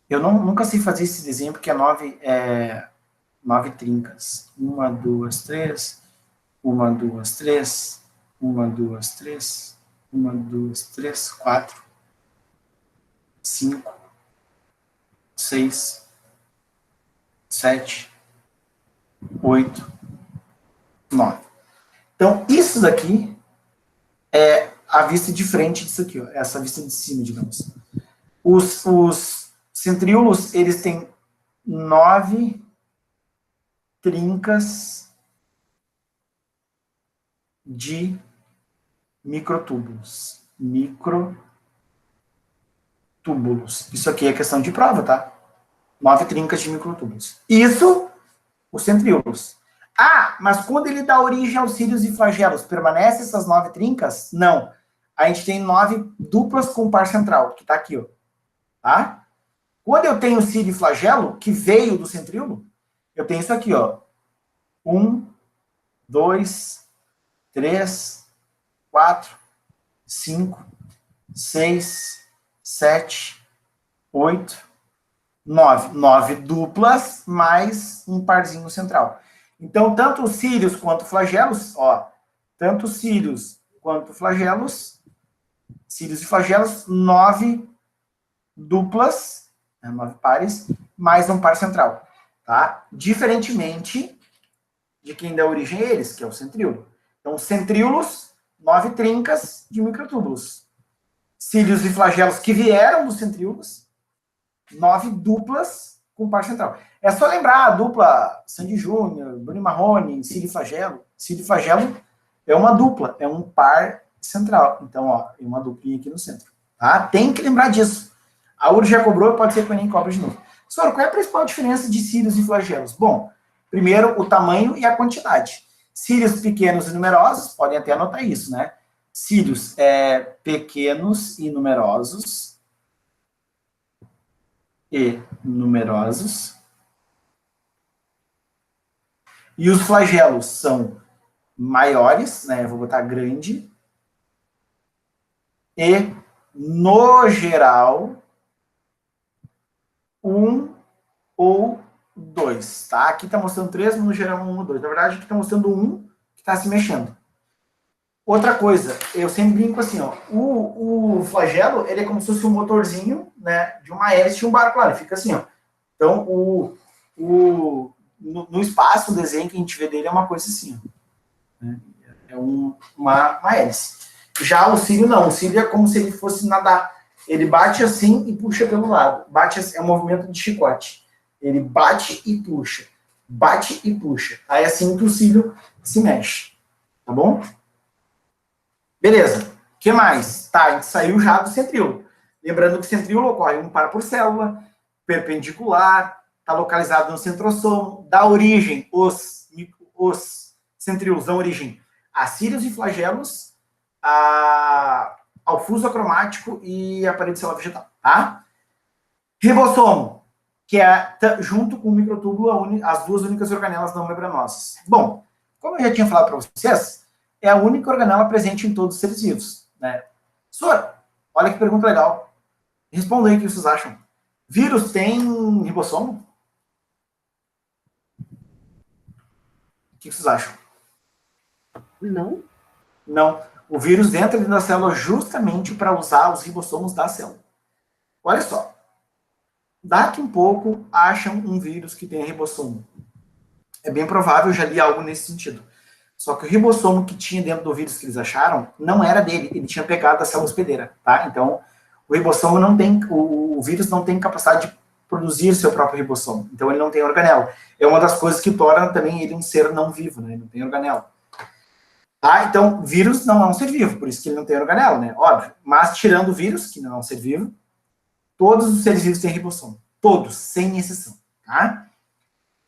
Eu nunca sei fazer esse desenho porque é 9 trincas. 1, 2, 3. 1, 2, 3. 1, 2, 3. 1, 2, 3, 4. 5. 6. 7. 8. 9. Então, isso daqui é a vista de frente disso aqui, ó. Essa vista de cima, digamos. Os centríolos, eles têm 9 trincas de microtúbulos. Microtúbulos. Isso aqui é questão de prova, tá? 9 trincas de microtúbulos. Isso, os centríolos. Mas quando ele dá origem aos cílios e flagelos, permanece essas 9 trincas? Não. A gente tem 9 duplas com par central, que tá aqui, ó. Tá? Quando eu tenho cílio e flagelo, que veio do centríolo, eu tenho isso aqui, ó. 1, 2, 3, 4, 5, 6, 7, 8, 9. 9 duplas mais um parzinho central. Então, tanto os cílios quanto flagelos, ó, tanto cílios quanto flagelos, cílios e flagelos, 9 duplas, né, 9 pares, mais um par central, tá? Diferentemente de quem dá origem a eles, que é o centríolo. Então, centríolos, 9 trincas de microtúbulos. Cílios e flagelos que vieram dos centríolos, 9 duplas com par central. É só lembrar a dupla Sandy Júnior, Bruno Marrone, cílio e flagelo. Cílio e flagelo é uma dupla, é um par central. Então, ó, tem uma duplinha aqui no centro. Tá? Tem que lembrar disso. A URGS já cobrou, pode ser que o Enem cobre de novo. Sora, qual é a principal diferença de cílios e flagelos? Bom, primeiro, o tamanho e a quantidade. Cílios pequenos e numerosos, podem até anotar isso, né? Cílios pequenos e numerosos. E numerosos. E os flagelos são maiores, né? Eu vou botar grande. E, no geral, 1 ou 2, tá? Aqui está mostrando 3, mas no geral 1 ou 2. Na verdade, aqui está mostrando 1 que está se mexendo. Outra coisa, eu sempre brinco assim, ó, o flagelo, ele é como se fosse um motorzinho, né, de uma hélice de um barco lá, ele fica assim, ó. Então, no espaço, o desenho que a gente vê dele é uma coisa assim, ó, né? É uma hélice. Já o cílio não, o cílio é como se ele fosse nadar. Ele bate assim e puxa pelo lado. Bate assim, é um movimento de chicote. Ele bate e puxa. Bate e puxa. Aí é assim que o cílio se mexe. Tá bom? Beleza. O que mais? Tá, a gente saiu já do centríolo. Lembrando que o centríolo ocorre um par por célula, perpendicular, está localizado no centrosomo, dá origem, os centríolos dão origem a cílios e flagelos, ao fuso acromático e a parede celular vegetal, tá? Ribossomo, que é, junto com o microtúbulo, as duas únicas organelas não membranosas. Bom, como eu já tinha falado para vocês, é a única organela presente em todos os seres vivos, né? Sora, olha que pergunta legal. Responda aí o que vocês acham. Vírus tem ribossomo? O que vocês acham? Não? Não. O vírus entra dentro da célula justamente para usar os ribossomos da célula. Olha só. Daqui um pouco acham um vírus que tem ribossomo. É bem provável, eu já li algo nesse sentido. Só que o ribossomo que tinha dentro do vírus que eles acharam não era dele, ele tinha pegado da célula hospedeira, tá? Então, o ribossomo não tem, o vírus não tem capacidade de produzir seu próprio ribossomo, então ele não tem organela. É uma das coisas que torna também ele um ser não vivo, né? Ele não tem organela. Tá? Então, vírus não é um ser vivo, por isso que ele não tem organela, né? Óbvio. Mas tirando o vírus, que não é um ser vivo, todos os seres vivos têm ribossomo. Todos, sem exceção, tá?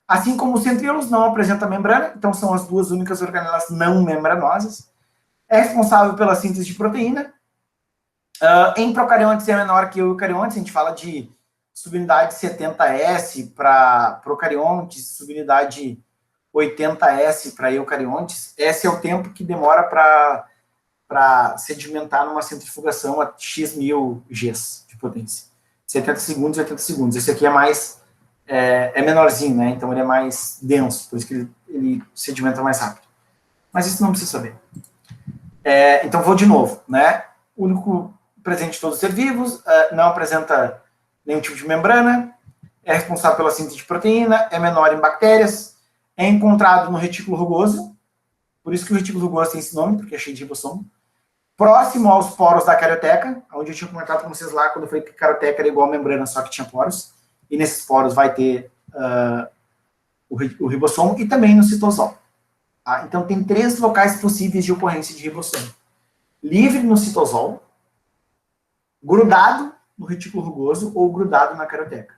Assim como os centríolos não apresentam membrana, então são as duas únicas organelas não membranosas. É responsável pela síntese de proteína. Em procariontes é menor que eucariontes, a gente fala de subunidade 70S para procariontes, subunidade 80S para eucariontes. Esse é o tempo que demora para sedimentar numa centrifugação a x mil Gs de potência. 70 segundos e 80 segundos. Esse aqui é mais menorzinho, né? Então ele é mais denso, por isso que ele sedimenta mais rápido. Mas isso não precisa saber. Então vou de novo, né? O único presente em todos os seres vivos, não apresenta nenhum tipo de membrana, é responsável pela síntese de proteína, é menor em bactérias, é encontrado no retículo rugoso, por isso que o retículo rugoso tem esse nome, porque é cheio de ribossomo, próximo aos poros da carioteca, onde eu tinha comentado com vocês lá, quando eu falei que a carioteca era igual a membrana, só que tinha poros, e nesses poros vai ter o ribossomo, e também no citosol. Tá? Então tem 3 locais possíveis de ocorrência de ribossomo. Livre no citosol, grudado no retículo rugoso ou grudado na carioteca.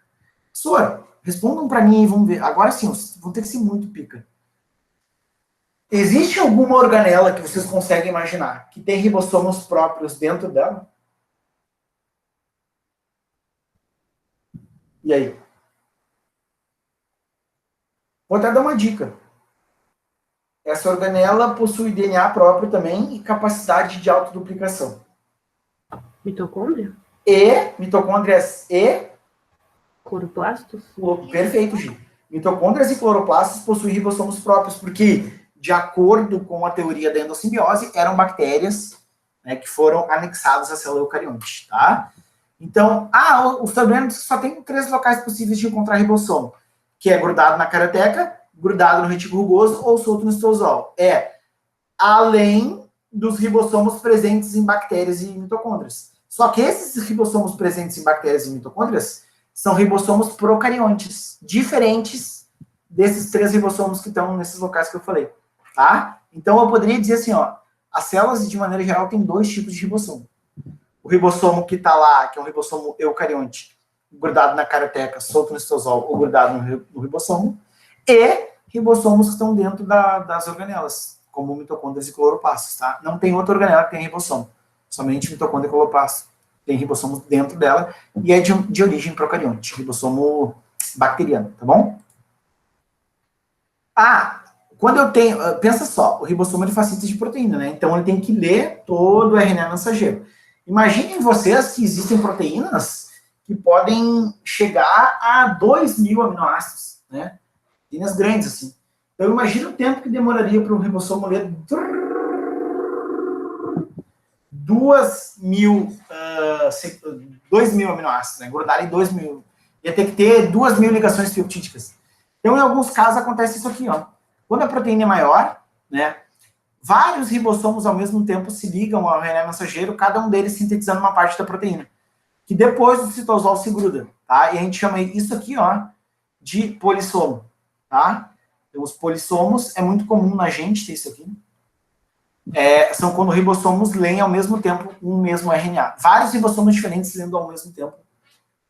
Sora, respondam para mim e vamos ver. Agora sim, vão ter que ser muito pica. Existe alguma organela que vocês conseguem imaginar que tem ribossomos próprios dentro dela? E aí? Vou até dar uma dica. Essa organela possui DNA próprio também e capacidade de autoduplicação. Mitocôndria? E mitocôndrias e... Cloroplastos? Perfeito, Gi. Mitocôndrias e cloroplastos possuem ribossomos próprios, porque, de acordo com a teoria da endossimbiose, eram bactérias, né, que foram anexadas à célula eucarionte, tá? Então, os tabuleiros só tem 3 locais possíveis de encontrar ribossomo, que é grudado na carioteca, grudado no retículo rugoso ou solto no citosol. Além dos ribossomos presentes em bactérias e mitocôndrias. Só que esses ribossomos presentes em bactérias e mitocôndrias são ribossomos procariontes, diferentes desses 3 ribossomos que estão nesses locais que eu falei, tá? Então, eu poderia dizer assim, ó, as células, de maneira geral, têm 2 tipos de ribossomo. O ribossomo que está lá, que é um ribossomo eucarionte, grudado na carioteca, solto no citosol ou grudado no ribossomo, e ribossomos que estão dentro das organelas, como mitocôndrias e cloroplastos, tá? Não tem outra organela que tem ribossomo, somente mitocôndria e cloroplasto tem ribossomos dentro dela e é de origem procarionte, ribossomo bacteriano, tá bom? Quando eu tenho, pensa só, o ribossomo ele faz síntese de proteína, né? Então ele tem que ler todo o RNA mensageiro. Imaginem vocês que existem proteínas que podem chegar a 2.000 aminoácidos, né? Proteínas grandes, assim. Então, imagina o tempo que demoraria para um ribossomo ler 2.000 aminoácidos, né? Grudar em 2.000. Ia ter que ter 2.000 ligações peptídicas. Então, em alguns casos, acontece isso aqui, ó. Quando a proteína é maior, né? Vários ribossomos ao mesmo tempo se ligam ao RNA mensageiro, cada um deles sintetizando uma parte da proteína, que depois do citosol se gruda, tá? E a gente chama isso aqui, ó, de polissomo, tá? Então, os polissomos, é muito comum na gente ter isso aqui. São quando ribossomos leem ao mesmo tempo um mesmo RNA. Vários ribossomos diferentes lendo ao mesmo tempo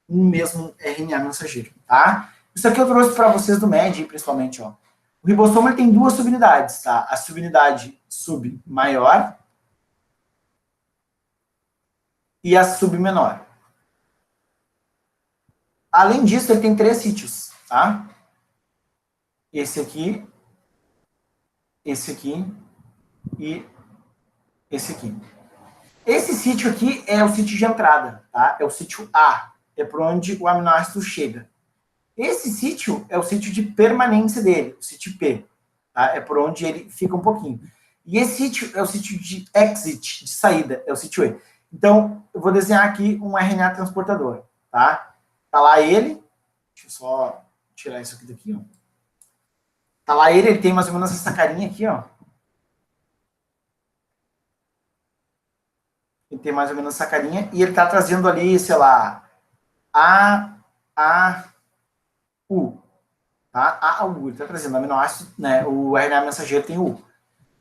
um mesmo RNA mensageiro, tá? Isso aqui eu trouxe para vocês do MED, principalmente, ó. O ribossomo ele tem 2 subunidades, tá? A subunidade submaior e a submenor. Além disso, ele tem 3 sítios, tá? Esse aqui e esse aqui. Esse sítio aqui é o sítio de entrada, tá? É o sítio A, é por onde o aminoácido chega. Esse sítio é o sítio de permanência dele, o sítio P, tá? É por onde ele fica um pouquinho. E esse sítio é o sítio de exit, de saída, é o sítio E. Então, eu vou desenhar aqui um RNA transportador, tá? Tá lá ele, deixa eu só tirar isso aqui daqui, ó. Tá lá ele tem mais ou menos essa carinha aqui, ó. Ele tem mais ou menos essa carinha, e ele tá trazendo ali, sei lá, U, tá? U, ele tá trazendo aminoácido, né? O RNA mensageiro tem U.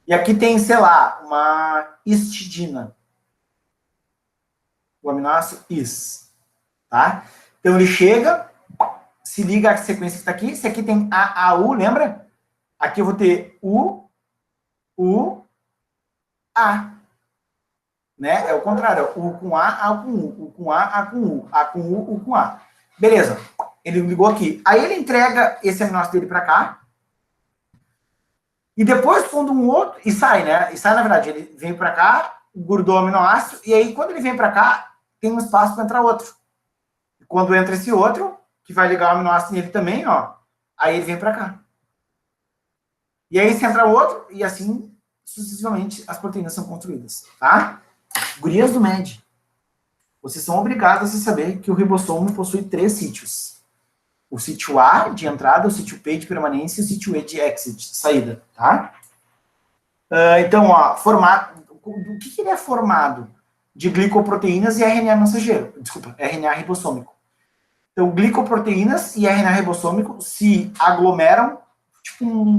E aqui tem, sei lá, uma histidina. O aminoácido IS, tá? Então ele chega, se liga à sequência que tá aqui. Esse aqui tem AU, lembra? Aqui eu vou ter U, A. Né? É o contrário, U com A com U, U com A com U, A com U com A. Beleza, ele ligou aqui. Aí ele entrega esse aminoácido dele para cá, e depois quando um outro, e sai, né? E sai, na verdade, ele vem para cá, grudou o aminoácido, e aí quando ele vem para cá, tem um espaço para entrar outro. E quando entra esse outro, que vai ligar o aminoácido nele também, ó, aí ele vem para cá. E aí se entra outro, e assim, sucessivamente, as proteínas são construídas, tá? Gurias do MED, vocês são obrigadas a saber que o ribossomo possui 3 sítios. O sítio A, de entrada, o sítio P, de permanência, e o sítio E, de exit, de saída, tá? Então, ó, o que ele é formado? De glicoproteínas e RNA mensageiro. Desculpa, RNA ribossômico. Então, glicoproteínas e RNA ribossômico se aglomeram,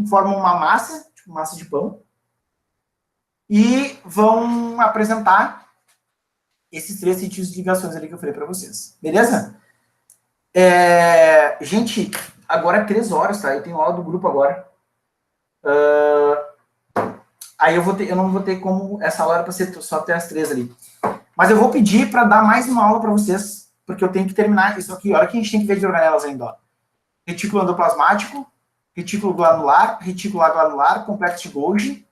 formam uma massa, tipo massa de pão, e vão apresentar esses 3 sítios de ligações ali que eu falei para vocês. Beleza? Gente, agora é 3 horas, tá? Eu tenho aula do grupo agora. Aí eu não vou ter como essa aula para ser só até as 3 ali. Mas eu vou pedir para dar mais uma aula para vocês, porque eu tenho que terminar isso aqui. Olha que a gente tem que ver de organelas ainda, ó. Retículo endoplasmático, retículo glandular, complexo de Golgi,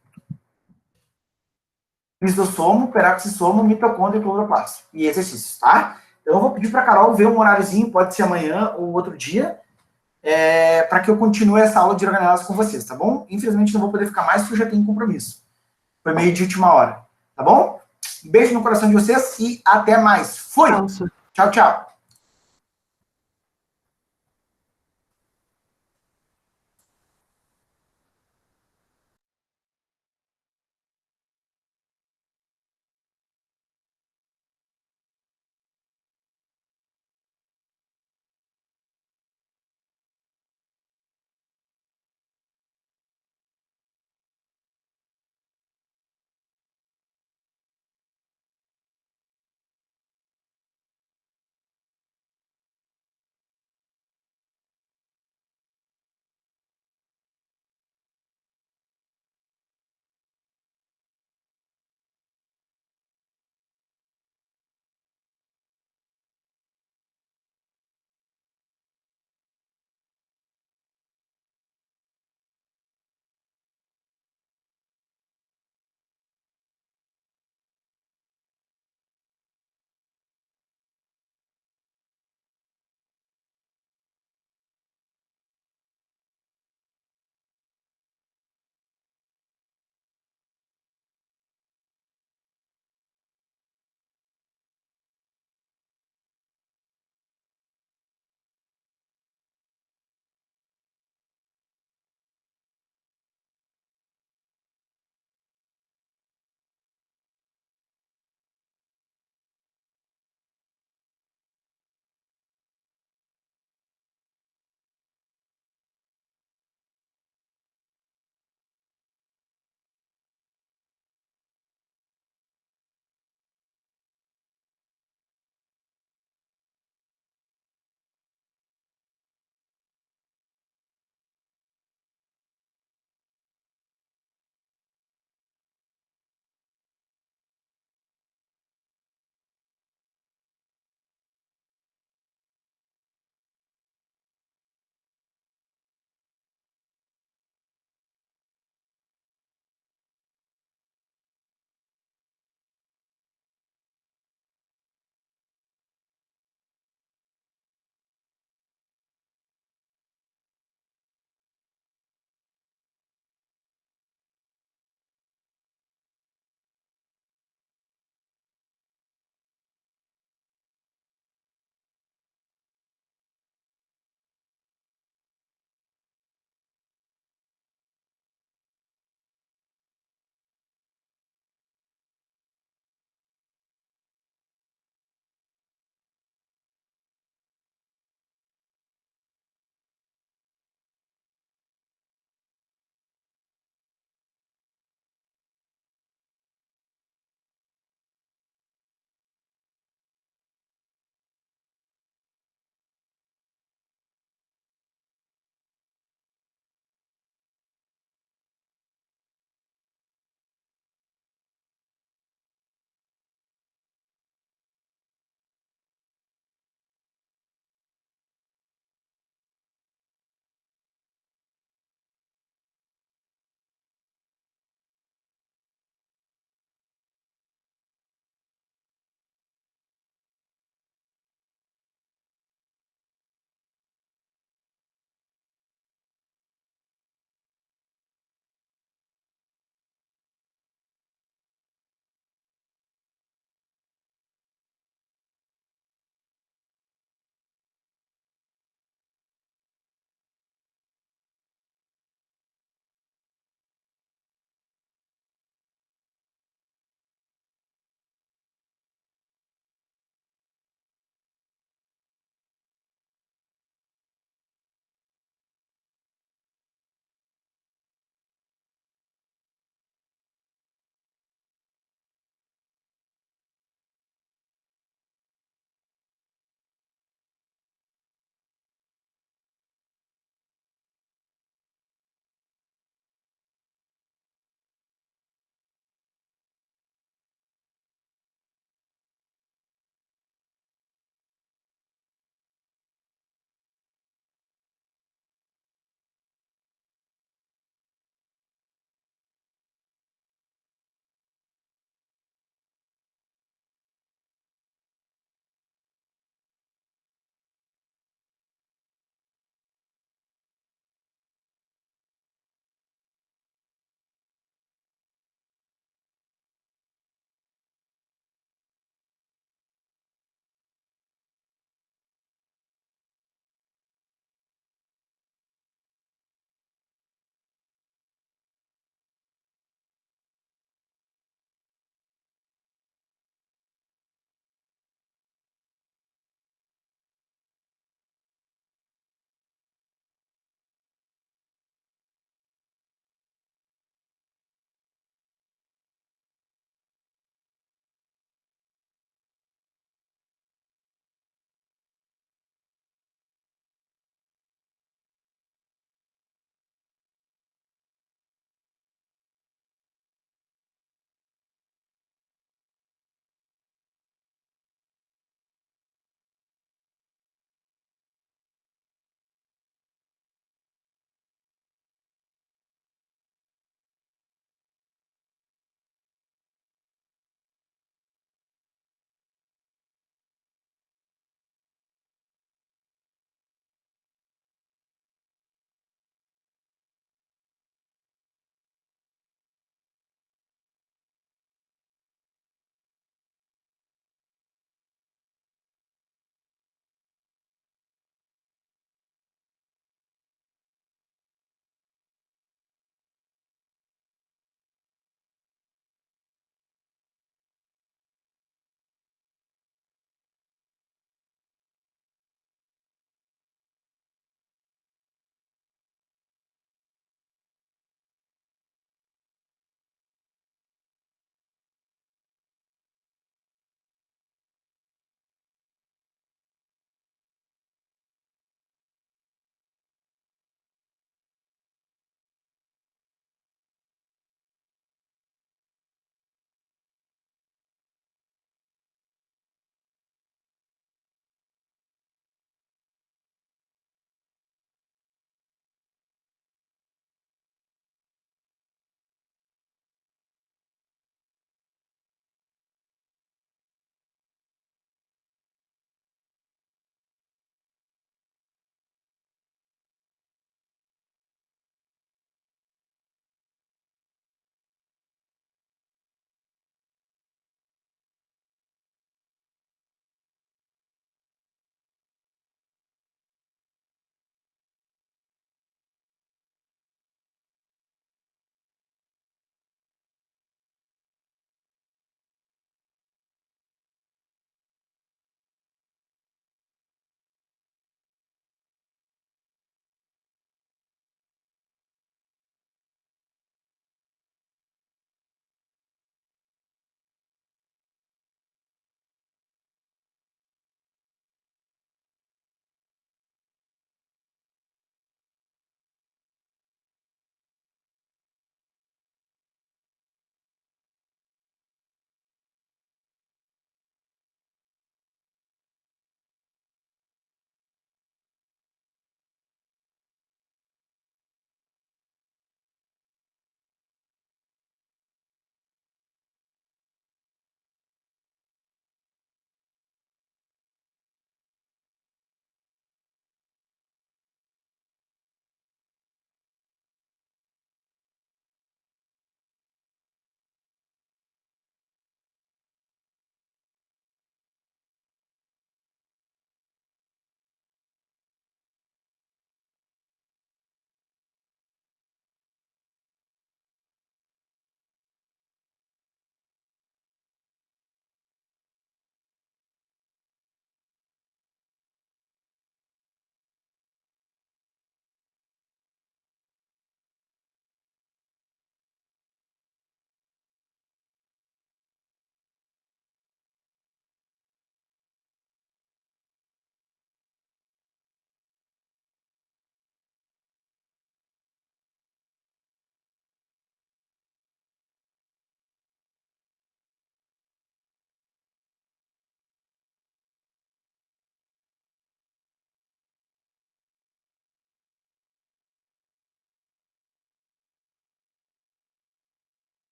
lisossomo, peroxissomo, mitocôndria e cloroplasto. E exercícios, tá? Então eu vou pedir para a Carol ver um horáriozinho, pode ser amanhã ou outro dia, para que eu continue essa aula de organelas com vocês, tá bom? Infelizmente não vou poder ficar mais porque eu já tenho compromisso. Foi meio de última hora, tá bom? Um beijo no coração de vocês e até mais. Fui! Nossa. Tchau, tchau.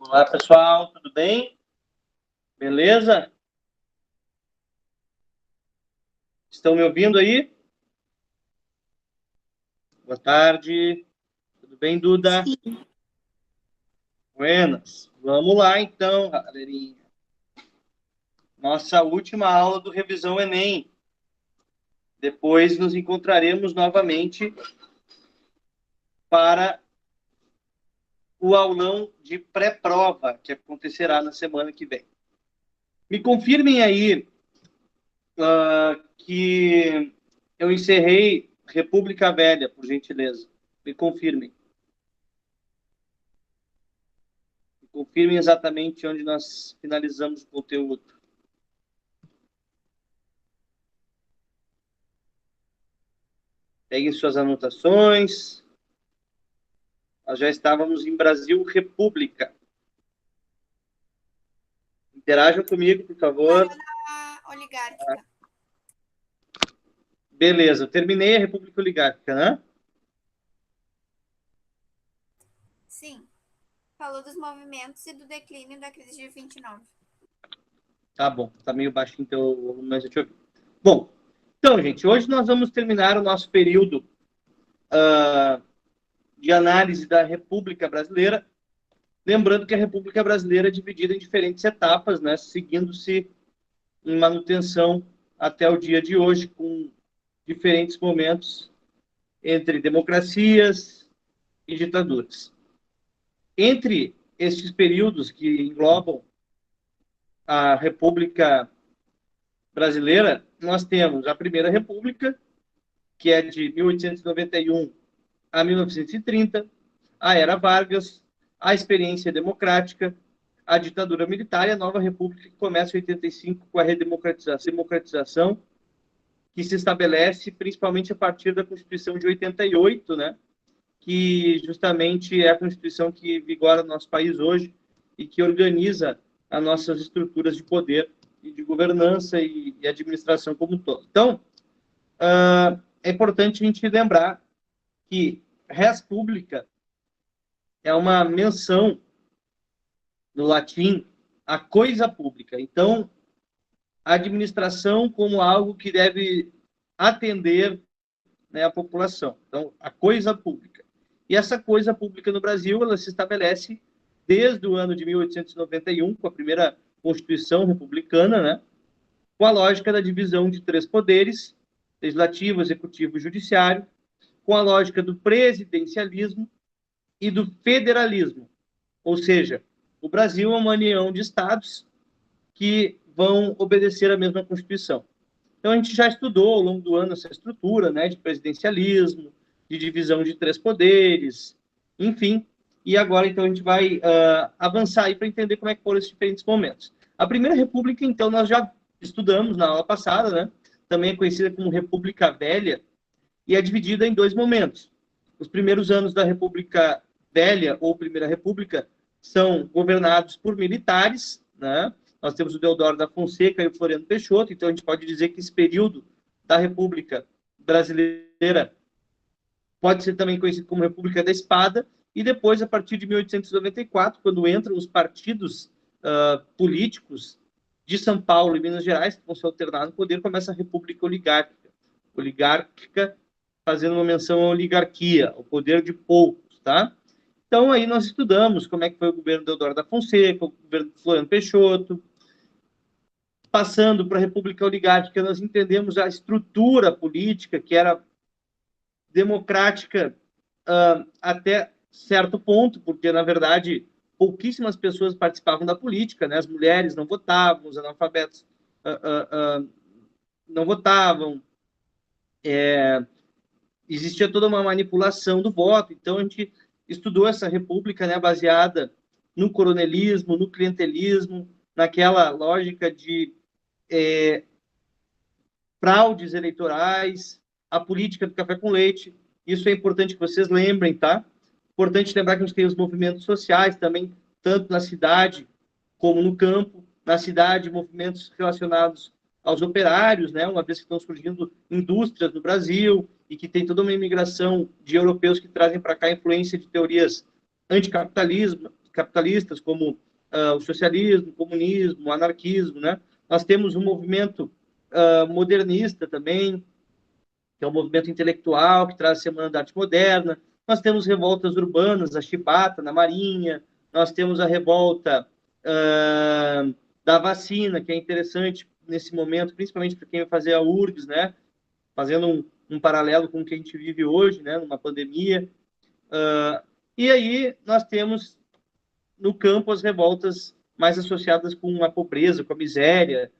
Olá, pessoal, tudo bem? Beleza? Estão me ouvindo aí? Boa tarde. Tudo bem, Duda? Sim. Buenas. Vamos lá, então, galerinha. Nossa última aula do Revisão Enem. Depois nos encontraremos novamente para o aulão de pré-prova, que acontecerá na semana que vem. Me confirmem aí que eu encerrei República Velha, por gentileza. Me confirmem. Me confirmem exatamente onde nós finalizamos o conteúdo. Peguem suas anotações. Nós já estávamos em Brasil República. Interajam comigo, por favor. A oligárquica. Beleza, eu terminei a República Oligárquica, né? Sim. Falou dos movimentos e do declínio da crise de 29. Tá bom, tá meio baixinho teu volume, mas eu te ouvi. Bom, então, gente, hoje nós vamos terminar o nosso período de análise da República Brasileira. Lembrando que a República Brasileira é dividida em diferentes etapas, né, seguindo-se em manutenção até o dia de hoje, com diferentes momentos entre democracias e ditaduras. Entre estes períodos que englobam a República Brasileira, nós temos a Primeira República, que é de 1891 a 1930, a Era Vargas, a experiência democrática, a ditadura militar e a Nova República, que começa em 85 com a redemocratização, que se estabelece principalmente a partir da Constituição de 88, né, que justamente é a Constituição que vigora no nosso país hoje e que organiza as nossas estruturas de poder e de governança e administração como um todo. Então, é importante a gente lembrar que res publica é uma menção no latim a coisa pública. Então, a administração como algo que deve atender, né, a população. Então, a coisa pública. E essa coisa pública no Brasil, ela se estabelece desde o ano de 1891, com a primeira Constituição republicana, né, com a lógica da divisão de três poderes, legislativo, executivo e judiciário, com a lógica do presidencialismo e do federalismo. Ou seja, o Brasil é uma união de estados que vão obedecer à mesma Constituição. Então, a gente já estudou ao longo do ano essa estrutura, né, de presidencialismo, de divisão de três poderes, enfim. E agora, então, a gente vai avançar aí para entender como é que foram esses diferentes momentos. A Primeira República, então, nós já estudamos na aula passada, né? Também é conhecida como República Velha, e é dividida em dois momentos. Os primeiros anos da República Velha, ou Primeira República, são governados por militares, né? Nós temos o Deodoro da Fonseca e o Floriano Peixoto, então a gente pode dizer que esse período da República Brasileira pode ser também conhecido como República da Espada, e depois, a partir de 1894, quando entram os partidos políticos de São Paulo e Minas Gerais, que vão se alternar no poder, começa a República Oligárquica, fazendo uma menção à oligarquia, ao poder de poucos, tá? Então, aí nós estudamos como é que foi o governo Deodoro da Fonseca, o governo Floriano Peixoto. Passando para a República Oligárquica, nós entendemos a estrutura política, que era democrática até certo ponto, porque, na verdade, pouquíssimas pessoas participavam da política, né? As mulheres não votavam, os analfabetos não votavam, existia toda uma manipulação do voto. Então, a gente estudou essa república, né, baseada no coronelismo, no clientelismo, naquela lógica de fraudes eleitorais, a política do café com leite. Isso é importante que vocês lembrem, tá? Importante lembrar que a gente tem os movimentos sociais também, tanto na cidade como no campo. Na cidade, movimentos relacionados aos operários, né? Uma vez que estão surgindo indústrias no Brasil e que tem toda uma imigração de europeus que trazem para cá a influência de teorias anticapitalistas, capitalistas, como o socialismo, o comunismo, o anarquismo, né? Nós temos um movimento modernista também, que é um movimento intelectual, que traz a Semana da Arte Moderna. Nós temos revoltas urbanas, a chibata na Marinha, nós temos a revolta da vacina, que é interessante nesse momento, principalmente para quem vai fazer a URGS, né? Fazendo um paralelo com o que a gente vive hoje, né? Numa pandemia. E aí nós temos no campo as revoltas mais associadas com a pobreza, com a miséria,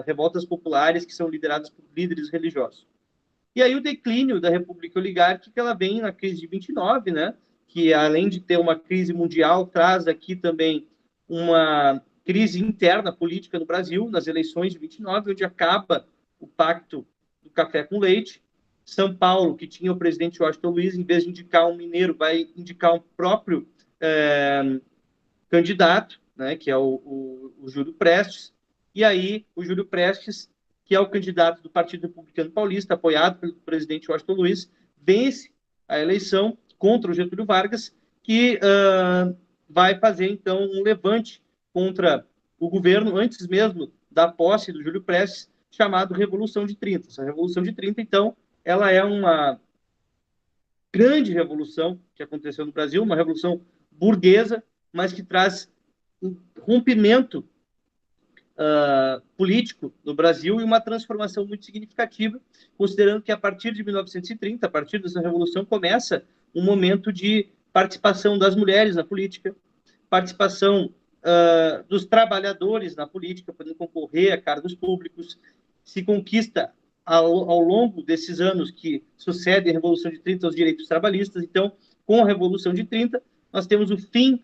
revoltas populares que são lideradas por líderes religiosos. E aí o declínio da República Oligárquica, ela vem na crise de 29, né? Que além de ter uma crise mundial, traz aqui também uma crise interna política no Brasil, nas eleições de 29, onde acaba o pacto do café com leite. São Paulo, que tinha o presidente Washington Luiz, em vez de indicar um mineiro, vai indicar um próprio candidato, né, que é o Júlio Prestes. E aí o Júlio Prestes, que é o candidato do Partido Republicano Paulista, apoiado pelo presidente Washington Luiz, vence a eleição contra o Getúlio Vargas, que vai fazer, então, um levante contra o governo, antes mesmo da posse do Júlio Prestes, chamado Revolução de 30. Essa Revolução de 30, então, ela é uma grande revolução que aconteceu no Brasil, uma revolução burguesa, mas que traz um rompimento político no Brasil e uma transformação muito significativa, considerando que a partir de 1930, a partir dessa revolução, começa um momento de participação das mulheres na política, participação dos trabalhadores na política, podendo concorrer a cargos públicos, se conquista ao longo desses anos que sucedem a Revolução de 30 os direitos trabalhistas. Então, com a Revolução de 30, nós temos o fim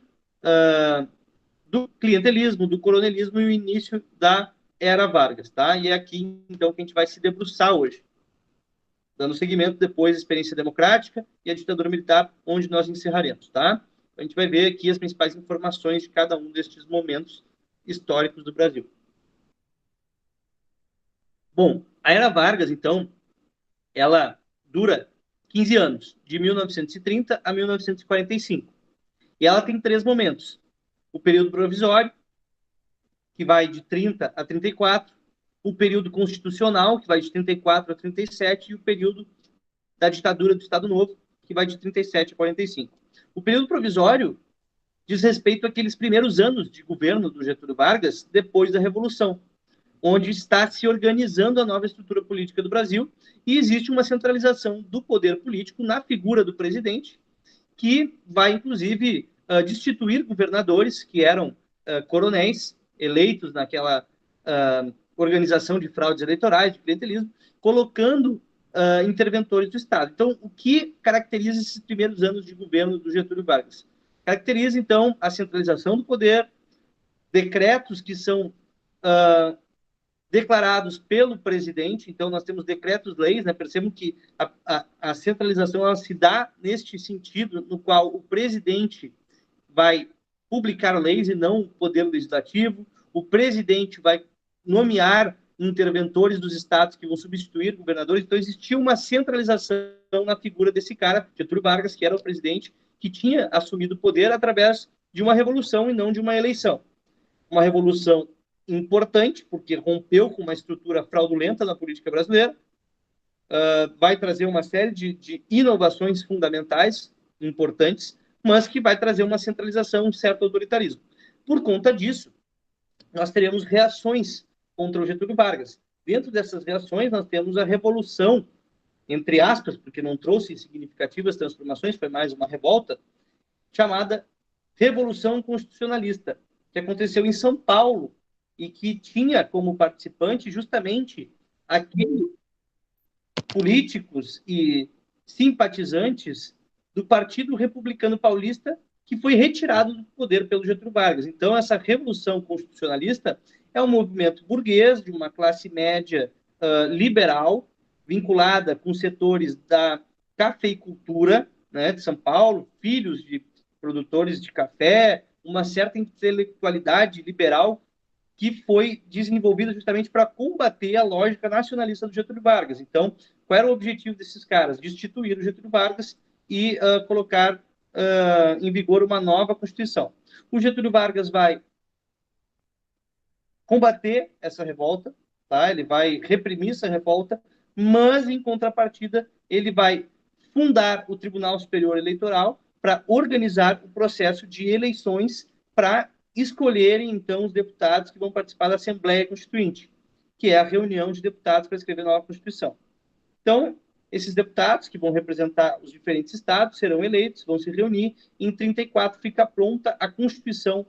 do clientelismo, do coronelismo e o início da Era Vargas, tá? E é aqui, então, que a gente vai se debruçar hoje, dando seguimento depois à experiência democrática e à ditadura militar, onde nós encerraremos, tá? A gente vai ver aqui as principais informações de cada um destes momentos históricos do Brasil. Bom, a Era Vargas, então, ela dura 15 anos, de 1930 a 1945. E ela tem 3 momentos. O período provisório, que vai de 30 a 34, o período constitucional, que vai de 34 a 37, e o período da ditadura do Estado Novo, que vai de 37 a 45. O período provisório diz respeito àqueles primeiros anos de governo do Getúlio Vargas, depois da Revolução, onde está se organizando a nova estrutura política do Brasil, e existe uma centralização do poder político na figura do presidente, que vai, inclusive, destituir governadores que eram coronéis eleitos naquela organização de fraudes eleitorais, de clientelismo, colocando interventores do Estado. Então, o que caracteriza esses primeiros anos de governo do Getúlio Vargas? Caracteriza, então, a centralização do poder, decretos que são declarados pelo presidente. Então, nós temos decretos-leis, né? Percebam que a centralização ela se dá neste sentido, no qual o presidente vai publicar leis e não o poder legislativo. O presidente vai nomear interventores dos estados que vão substituir governadores. Então, existia uma centralização na figura desse cara, Getúlio Vargas, que era o presidente que tinha assumido o poder através de uma revolução e não de uma eleição. Uma revolução importante, porque rompeu com uma estrutura fraudulenta na política brasileira, vai trazer uma série de inovações fundamentais, importantes, mas que vai trazer uma centralização, um certo autoritarismo. Por conta disso, nós teremos reações contra o Getúlio Vargas. Dentro dessas reações, nós temos a revolução, entre aspas, porque não trouxe significativas transformações, foi mais uma revolta, chamada Revolução Constitucionalista, que aconteceu em São Paulo, e que tinha como participante justamente aqueles políticos e simpatizantes do Partido Republicano Paulista, que foi retirado do poder pelo Getúlio Vargas. Então, essa Revolução Constitucionalista é um movimento burguês, de uma classe média liberal, vinculada com setores da cafeicultura, né, de São Paulo, filhos de produtores de café, uma certa intelectualidade liberal que foi desenvolvida justamente para combater a lógica nacionalista do Getúlio Vargas. Então, qual era o objetivo desses caras? Destituir o Getúlio Vargas e colocar em vigor uma nova Constituição. O Getúlio Vargas vai combater essa revolta, tá? Ele vai reprimir essa revolta, mas, em contrapartida, ele vai fundar o Tribunal Superior Eleitoral para organizar o processo de eleições para escolherem, então, os deputados que vão participar da Assembleia Constituinte, que é a reunião de deputados para escrever a nova Constituição. Então, esses deputados que vão representar os diferentes estados serão eleitos, vão se reunir, e em 34 fica pronta a Constituição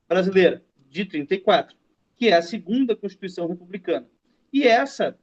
brasileira, de 34, que é a segunda Constituição republicana. E essa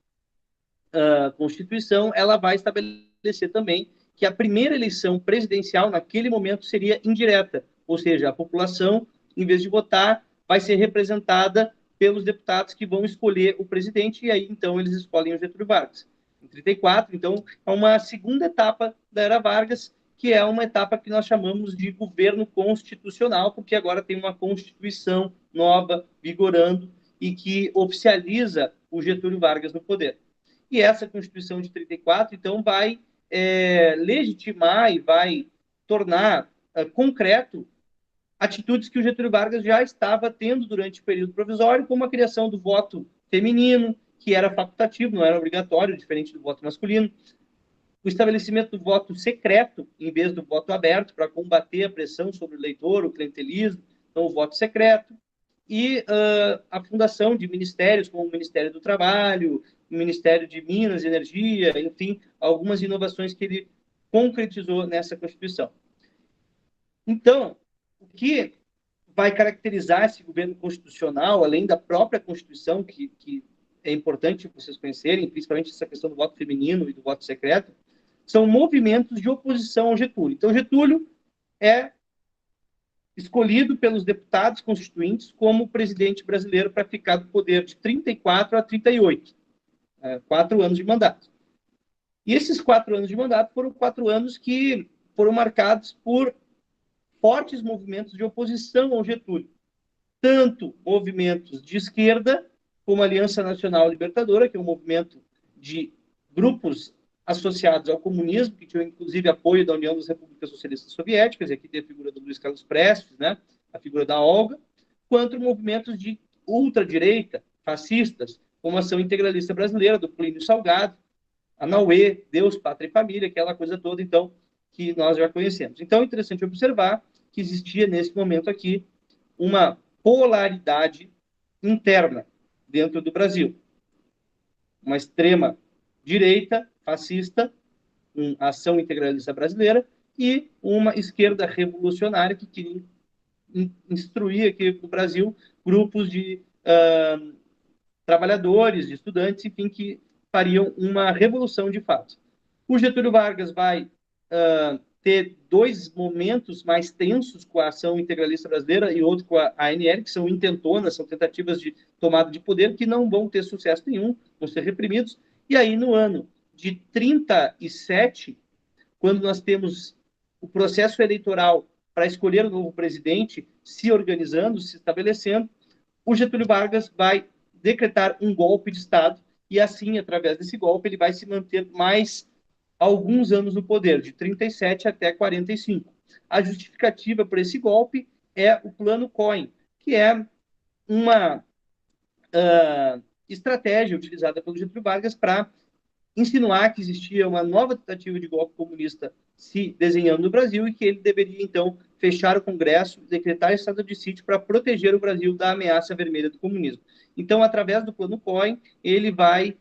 Constituição, ela vai estabelecer também que a primeira eleição presidencial, naquele momento, seria indireta, ou seja, a população, em vez de votar, vai ser representada pelos deputados que vão escolher o presidente, e aí, então, eles escolhem o Getúlio Vargas. Em 34, então, é uma segunda etapa da era Vargas, que é uma etapa que nós chamamos de governo constitucional, porque agora tem uma Constituição nova, vigorando, e que oficializa o Getúlio Vargas no poder. E essa Constituição de 34, então, vai legitimar e vai tornar concreto atitudes que o Getúlio Vargas já estava tendo durante o período provisório, como a criação do voto feminino, que era facultativo, não era obrigatório, diferente do voto masculino, o estabelecimento do voto secreto, em vez do voto aberto, para combater a pressão sobre o eleitor, o clientelismo, então o voto secreto, e a fundação de ministérios, como o Ministério do Trabalho, o Ministério de Minas e Energia, enfim, algumas inovações que ele concretizou nessa Constituição. Então, o que vai caracterizar esse governo constitucional, além da própria Constituição, que é importante vocês conhecerem, principalmente essa questão do voto feminino e do voto secreto, são movimentos de oposição ao Getúlio. Então, Getúlio é escolhido pelos deputados constituintes como presidente brasileiro para ficar do poder de 34 a 38, 4 anos de mandato. E esses 4 anos de mandato foram 4 anos que foram marcados por fortes movimentos de oposição ao Getúlio. Tanto movimentos de esquerda, como a Aliança Nacional Libertadora, que é um movimento de grupos associados ao comunismo, que tinham inclusive apoio da União das Repúblicas Socialistas Soviéticas, e aqui tem a figura do Luiz Carlos Prestes, né, a figura da Olga, quanto movimentos de ultradireita, fascistas, como a Ação Integralista Brasileira, do Plínio Salgado, a Nauê, Deus, Pátria e Família, aquela coisa toda, então, que nós já conhecemos. Então, é interessante observar que existia, nesse momento aqui, uma polaridade interna dentro do Brasil. Uma extrema direita, fascista, uma Ação Integralista Brasileira, e uma esquerda revolucionária que queria instruir aqui no Brasil grupos de trabalhadores, de estudantes, enfim, que fariam uma revolução de fato. O Getúlio Vargas vai ter 2 momentos mais tensos com a Ação Integralista Brasileira e outro com a ANL, que são intentonas, são tentativas de tomada de poder que não vão ter sucesso nenhum, vão ser reprimidos. E aí, no ano de 37, quando nós temos o processo eleitoral para escolher o novo presidente se organizando, se estabelecendo, o Getúlio Vargas vai decretar um golpe de Estado e, assim, através desse golpe, ele vai se manter mais alguns anos no poder, de 37 até 45. A justificativa para esse golpe é o Plano Cohen, que é uma estratégia utilizada pelo Getúlio Vargas para insinuar que existia uma nova tentativa de golpe comunista se desenhando no Brasil e que ele deveria, então, fechar o Congresso, decretar estado de sítio para proteger o Brasil da ameaça vermelha do comunismo. Então, através do Plano Cohen, ele vai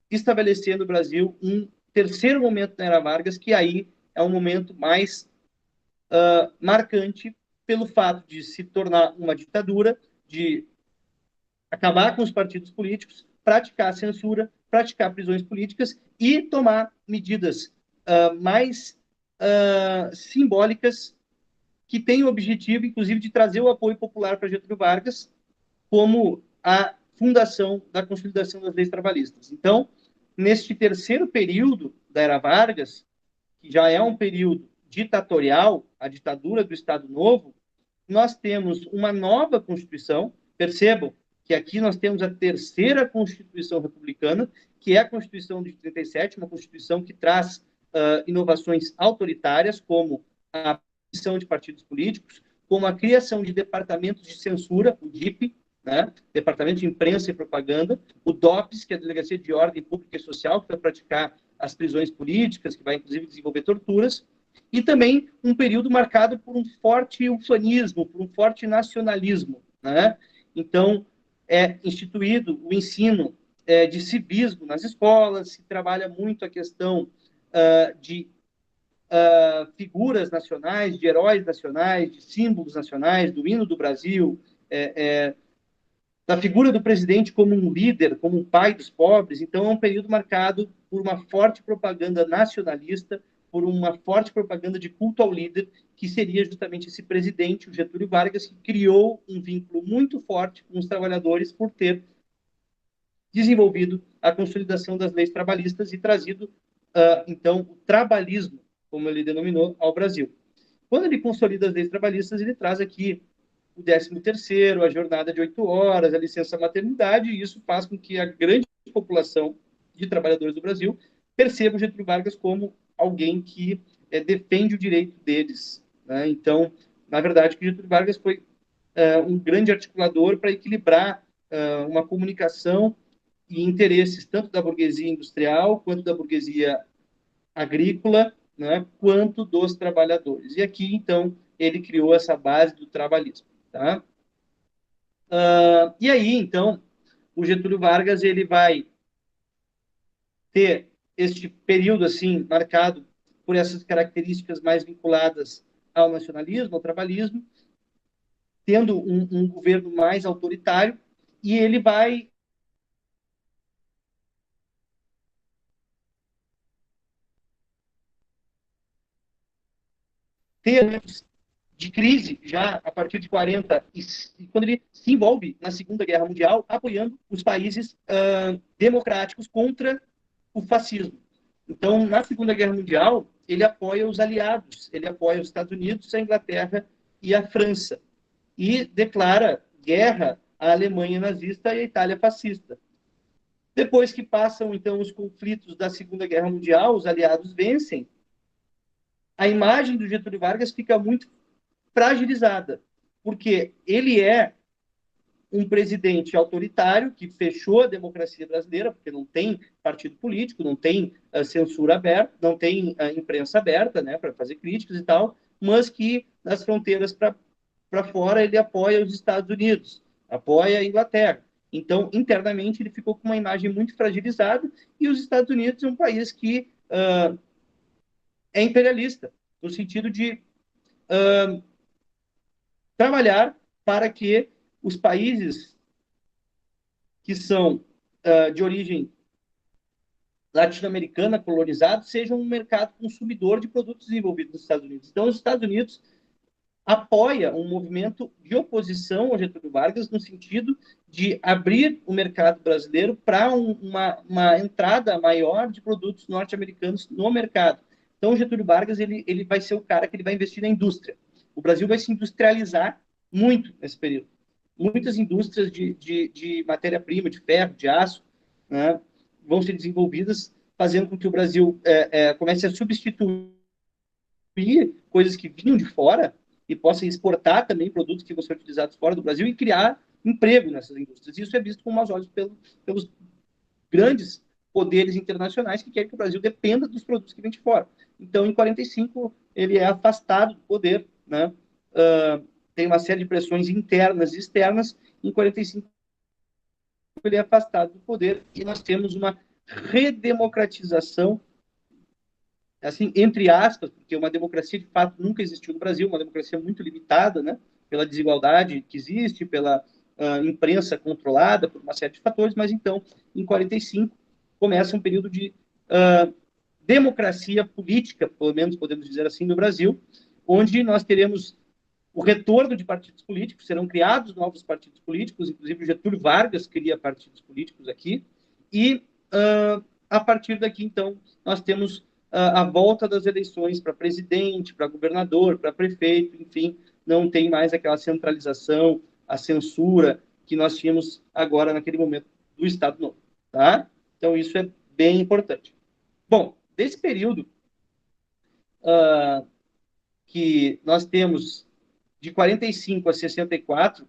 estabelecer no Brasil um terceiro momento da era Vargas, que aí é um momento mais marcante pelo fato de se tornar uma ditadura, de acabar com os partidos políticos, praticar censura, praticar prisões políticas e tomar medidas mais simbólicas que têm o objetivo, inclusive, de trazer o apoio popular para Getúlio Vargas, como a fundação da consolidação das leis trabalhistas. Então, neste terceiro período da era Vargas, que já é um período ditatorial, a ditadura do Estado Novo, nós temos uma nova Constituição. Percebam que aqui nós temos a terceira Constituição republicana, que é a Constituição de 37, uma Constituição que traz inovações autoritárias, como a abolição de partidos políticos, como a criação de departamentos de censura, o DIP, né? Departamento de Imprensa e Propaganda, o DOPS, que é a Delegacia de Ordem Pública e Social, que vai praticar as prisões políticas, que vai, inclusive, desenvolver torturas, e também um período marcado por um forte ufanismo, por um forte nacionalismo, né? Então, é instituído o ensino de civismo nas escolas, se trabalha muito a questão de figuras nacionais, de heróis nacionais, de símbolos nacionais, do hino do Brasil, da figura do presidente como um líder, como um pai dos pobres. Então, é um período marcado por uma forte propaganda nacionalista, por uma forte propaganda de culto ao líder, que seria justamente esse presidente, o Getúlio Vargas, que criou um vínculo muito forte com os trabalhadores por ter desenvolvido a consolidação das leis trabalhistas e trazido, então, o trabalhismo, como ele denominou, ao Brasil. Quando ele consolida as leis trabalhistas, ele traz aqui o 13º, a jornada de 8 horas, a licença maternidade, e isso faz com que a grande população de trabalhadores do Brasil perceba o Getúlio Vargas como alguém que defende o direito deles, né? Então, na verdade, o Getúlio Vargas foi um grande articulador para equilibrar uma comunicação e interesses tanto da burguesia industrial quanto da burguesia agrícola, né, quanto dos trabalhadores. E aqui, então, ele criou essa base do trabalhismo. Tá? E aí, então, o Getúlio Vargas ele vai ter este período assim marcado por essas características mais vinculadas ao nacionalismo, ao trabalhismo, tendo um governo mais autoritário, e ele vai ter de crise já a partir de 40, e quando ele se envolve na Segunda Guerra Mundial, apoiando os países democráticos contra o fascismo. Então, na Segunda Guerra Mundial, ele apoia os aliados, ele apoia os Estados Unidos, a Inglaterra e a França, e declara guerra à Alemanha nazista e à Itália fascista. Depois que passam, então, os conflitos da Segunda Guerra Mundial, os aliados vencem, a imagem do Getúlio Vargas fica muito fragilizada, porque ele é um presidente autoritário que fechou a democracia brasileira, porque não tem partido político, não tem censura aberta, não tem imprensa aberta, né, para fazer críticas e tal, mas que nas fronteiras para fora ele apoia os Estados Unidos, apoia a Inglaterra. Então, internamente, ele ficou com uma imagem muito fragilizada, e os Estados Unidos é um país que é imperialista, no sentido de trabalhar para que os países que são de origem latino-americana, colonizados, sejam um mercado consumidor de produtos desenvolvidos nos Estados Unidos. Então, os Estados Unidos apoia um movimento de oposição ao Getúlio Vargas no sentido de abrir o mercado brasileiro para uma entrada maior de produtos norte-americanos no mercado. Então, o Getúlio Vargas ele vai ser o cara que ele vai investir na indústria. O Brasil vai se industrializar muito nesse período. Muitas indústrias de matéria-prima, de ferro, de aço, né, vão ser desenvolvidas, fazendo com que o Brasil comece a substituir coisas que vinham de fora e possa exportar também produtos que vão ser utilizados fora do Brasil e criar emprego nessas indústrias. Isso é visto com maus olhos pelos grandes poderes internacionais que querem que o Brasil dependa dos produtos que vêm de fora. Então, em 45, ele é afastado do poder, né? Tem uma série de pressões internas e externas. Em 45, ele é afastado do poder e nós temos uma redemocratização, assim, entre aspas, porque uma democracia de fato nunca existiu no Brasil, uma democracia muito limitada, né, pela desigualdade que existe, pela imprensa controlada, por uma série de fatores, mas então, em 45, começa um período de democracia política, pelo menos podemos dizer assim, no Brasil, onde nós teremos o retorno de partidos políticos, serão criados novos partidos políticos, inclusive o Getúlio Vargas cria partidos políticos aqui, e a partir daqui, então, nós temos a volta das eleições para presidente, para governador, para prefeito, enfim, não tem mais aquela centralização, a censura que nós tínhamos agora naquele momento do Estado Novo, tá? Então, isso é bem importante. Bom, desse período que nós temos de 45 a 64,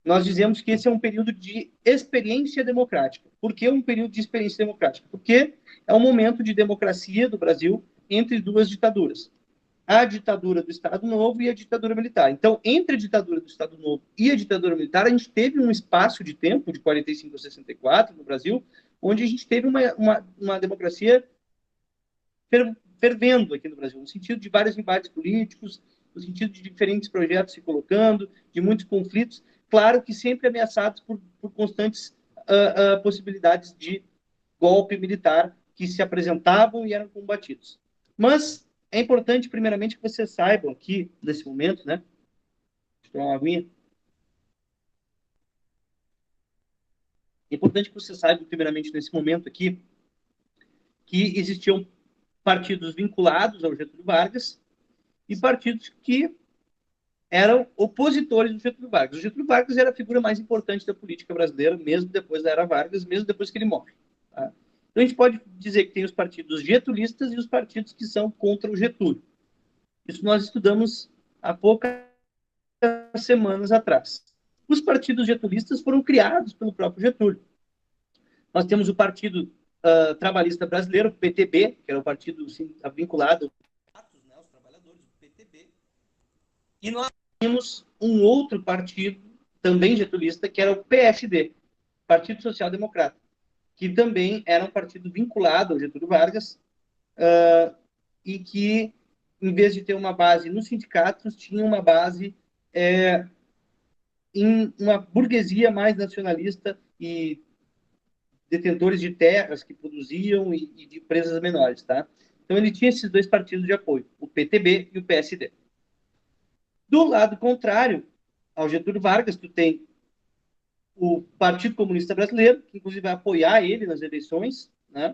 nós dizemos que esse é um período de experiência democrática. Por que um período de experiência democrática? Porque é um momento de democracia do Brasil entre duas ditaduras. A ditadura do Estado Novo e a ditadura militar. Então, entre a ditadura do Estado Novo e a ditadura militar, a gente teve um espaço de tempo, de 45 a 64, no Brasil, onde a gente teve uma democracia fervendo aqui no Brasil, no sentido de vários embates políticos, no sentido de diferentes projetos se colocando, de muitos conflitos, claro que sempre ameaçados por constantes possibilidades de golpe militar que se apresentavam e eram combatidos. Mas é importante, primeiramente, que vocês saibam aqui, nesse momento, né? Deixa eu tomar uma aguinha. É importante que vocês saibam, primeiramente, nesse momento aqui, que existiam partidos vinculados ao Getúlio Vargas e partidos que eram opositores do Getúlio Vargas. O Getúlio Vargas era a figura mais importante da política brasileira, mesmo depois da era Vargas, mesmo depois que ele morre. Tá? Então, a gente pode dizer que tem os partidos getulistas e os partidos que são contra o Getúlio. Isso nós estudamos há poucas semanas atrás. Os partidos getulistas foram criados pelo próprio Getúlio. Nós temos o Partido Trabalhista Brasileiro, PTB, que era o partido vinculado aos trabalhadores, o PTB. E nós tínhamos um outro partido, também getulista, que era o PSD, Partido Social Democrata, que também era um partido vinculado ao Getúlio Vargas e que, em vez de ter uma base nos sindicatos, tinha uma base em uma burguesia mais nacionalista e detentores de terras que produziam e de empresas menores, tá? Então ele tinha esses dois partidos de apoio, o PTB e o PSD. Do lado contrário ao Getúlio Vargas, tu tem o Partido Comunista Brasileiro, que inclusive vai apoiar ele nas eleições, né?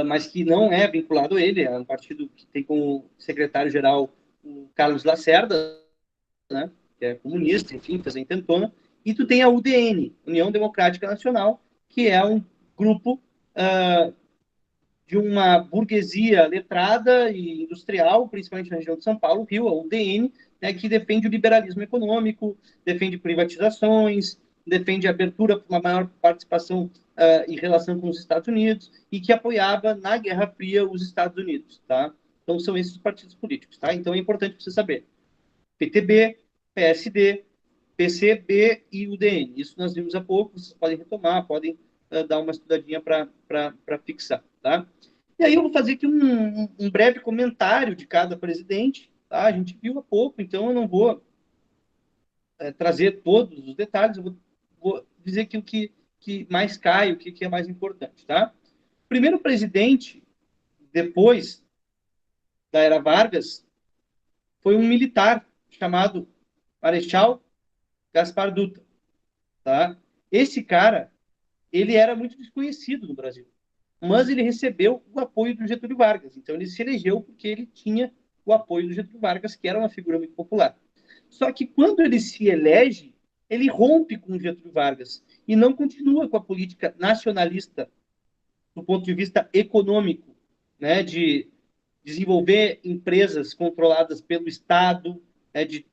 Mas que não é vinculado a ele, é um partido que tem como secretário-geral o Carlos Lacerda, né? Que é comunista, enfim, fez a intentona. E tu tem a UDN, União Democrática Nacional, que é um grupo de uma burguesia letrada e industrial, principalmente na região de São Paulo, Rio, a UDN, né, que defende o liberalismo econômico, defende privatizações, defende a abertura para uma maior participação em relação com os Estados Unidos e que apoiava na Guerra Fria os Estados Unidos, tá? Então são esses os partidos políticos, tá? Então é importante você saber. PTB, PSD, PCB e UDN. Isso nós vimos há pouco, vocês podem retomar, podem dar uma estudadinha para fixar, tá? E aí eu vou fazer aqui um breve comentário de cada presidente, tá? A gente viu há pouco, então eu não vou trazer todos os detalhes, eu vou dizer aqui o que mais cai, o que é mais importante, tá? O primeiro presidente, depois da era Vargas, foi um militar chamado Marechal Gaspar Dutra, tá? Esse cara, ele era muito desconhecido no Brasil, mas ele recebeu o apoio do Getúlio Vargas. Então ele se elegeu porque ele tinha o apoio do Getúlio Vargas, que era uma figura muito popular. Só que quando ele se elege, ele rompe com o Getúlio Vargas e não continua com a política nacionalista do ponto de vista econômico, né, de desenvolver empresas controladas pelo Estado, de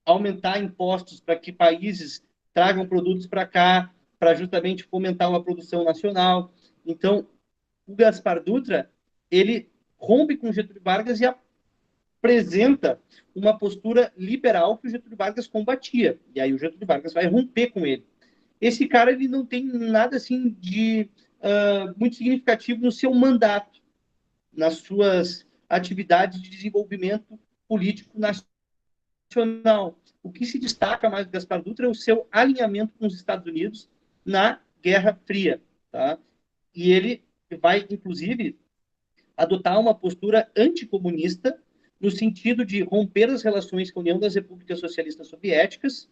aumentar impostos para que países tragam produtos para cá, para justamente fomentar uma produção nacional. Então, o Gaspar Dutra, ele rompe com o Getúlio Vargas e apresenta uma postura liberal que o Getúlio Vargas combatia. E aí o Getúlio Vargas vai romper com ele. Esse cara, ele não tem nada assim de muito significativo no seu mandato, nas suas atividades de desenvolvimento político nacional. O que se destaca mais do Gaspar Dutra é o seu alinhamento com os Estados Unidos na Guerra Fria, tá? E ele vai, inclusive, adotar uma postura anticomunista no sentido de romper as relações com a União das Repúblicas Socialistas Soviéticas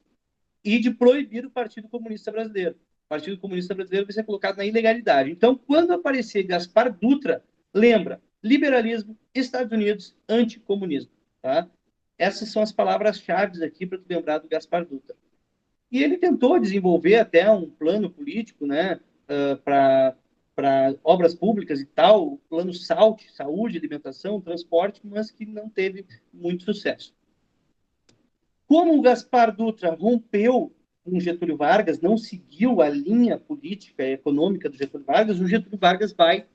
e de proibir o Partido Comunista Brasileiro. O Partido Comunista Brasileiro vai ser colocado na ilegalidade. Então, quando aparecer Gaspar Dutra, lembra, liberalismo, Estados Unidos, anticomunismo, tá? Essas são as palavras-chave aqui para tu lembrar do Gaspar Dutra. E ele tentou desenvolver até um plano político, né, para obras públicas e tal, o plano SALT, saúde, alimentação, transporte, mas que não teve muito sucesso. Como o Gaspar Dutra rompeu com Getúlio Vargas, não seguiu a linha política e econômica do Getúlio Vargas, o Getúlio Vargas vai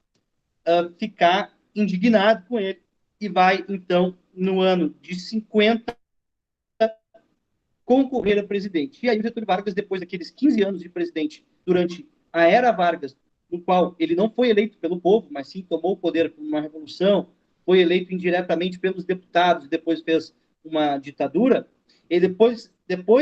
ficar indignado com ele e vai, então, no ano de 50, concorrer a presidente. E aí o Getúlio Vargas, depois daqueles 15 anos de presidente, durante a era Vargas, no qual ele não foi eleito pelo povo, mas sim tomou o poder por uma revolução, foi eleito indiretamente pelos deputados e depois fez uma ditadura, e depois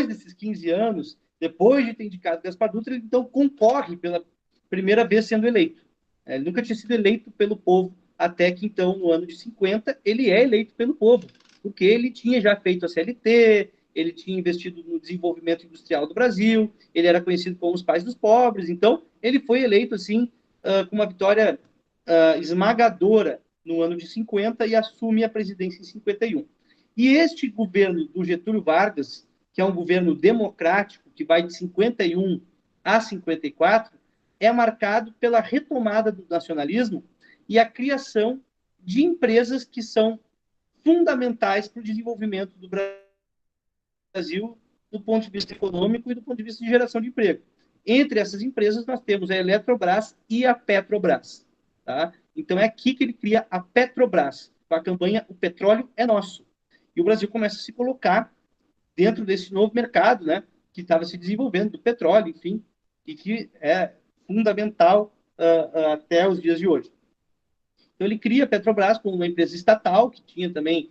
desses 15 anos, depois de ter indicado Gaspar Dutra, ele então concorre pela primeira vez sendo eleito. Ele nunca tinha sido eleito pelo povo, até que então, no ano de 50, ele é eleito pelo povo, porque ele tinha já feito a CLT, ele tinha investido no desenvolvimento industrial do Brasil, ele era conhecido como os pais dos pobres, então ele foi eleito assim com uma vitória esmagadora no ano de 50 e assume a presidência em 51. E este governo do Getúlio Vargas, que é um governo democrático, que vai de 51 a 54, é marcado pela retomada do nacionalismo e a criação de empresas que são fundamentais para o desenvolvimento do Brasil do ponto de vista econômico e do ponto de vista de geração de emprego. Entre essas empresas, nós temos a Eletrobras e a Petrobras. Tá? Então, é aqui que ele cria a Petrobras, com a campanha O Petróleo é Nosso. E o Brasil começa a se colocar dentro desse novo mercado, né, que estava se desenvolvendo, do petróleo, enfim, e que é fundamental até os dias de hoje. Então, ele cria a Petrobras como uma empresa estatal, que tinha também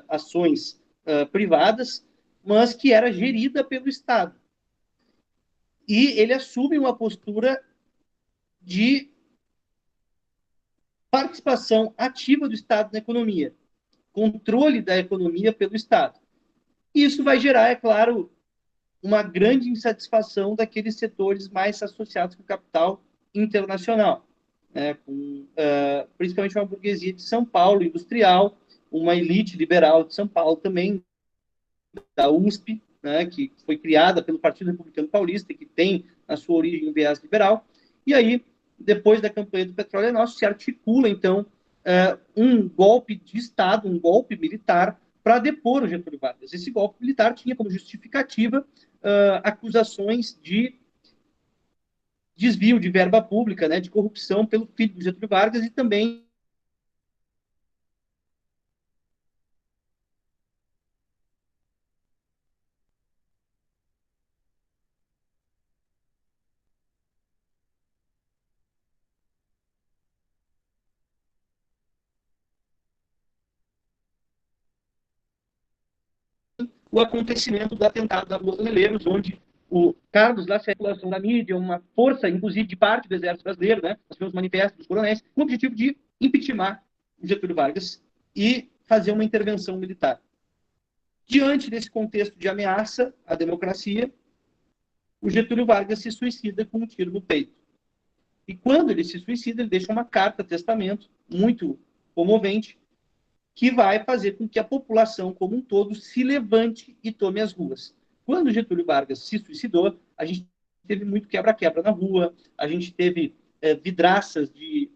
ações privadas, mas que era gerida pelo Estado. E ele assume uma postura de participação ativa do Estado na economia, controle da economia pelo Estado. E isso vai gerar, é claro, uma grande insatisfação daqueles setores mais associados com o capital internacional, né, principalmente uma burguesia de São Paulo, industrial, uma elite liberal de São Paulo também, da USP, né, que foi criada pelo Partido Republicano Paulista, que tem a sua origem em viés liberal. E aí, depois da campanha do Petróleo é Nosso, se articula, então, um golpe de Estado, um golpe militar, para depor o Getúlio Vargas. Esse golpe militar tinha como justificativa acusações de desvio de verba pública, né, de corrupção pelo filho do Getúlio Vargas e também o acontecimento do atentado da Rua Toneleiros, onde o Carlos Lacerda, da mídia, uma força, inclusive, de parte do Exército Brasileiro, né, nós tivemos manifestos dos coronéis, com o objetivo de impeachment o Getúlio Vargas e fazer uma intervenção militar. Diante desse contexto de ameaça à democracia, o Getúlio Vargas se suicida com um tiro no peito. E quando ele se suicida, ele deixa uma carta, testamento, muito comovente, que vai fazer com que a população como um todo se levante e tome as ruas. Quando Getúlio Vargas se suicidou, a gente teve muito quebra-quebra na rua, a gente teve vidraças de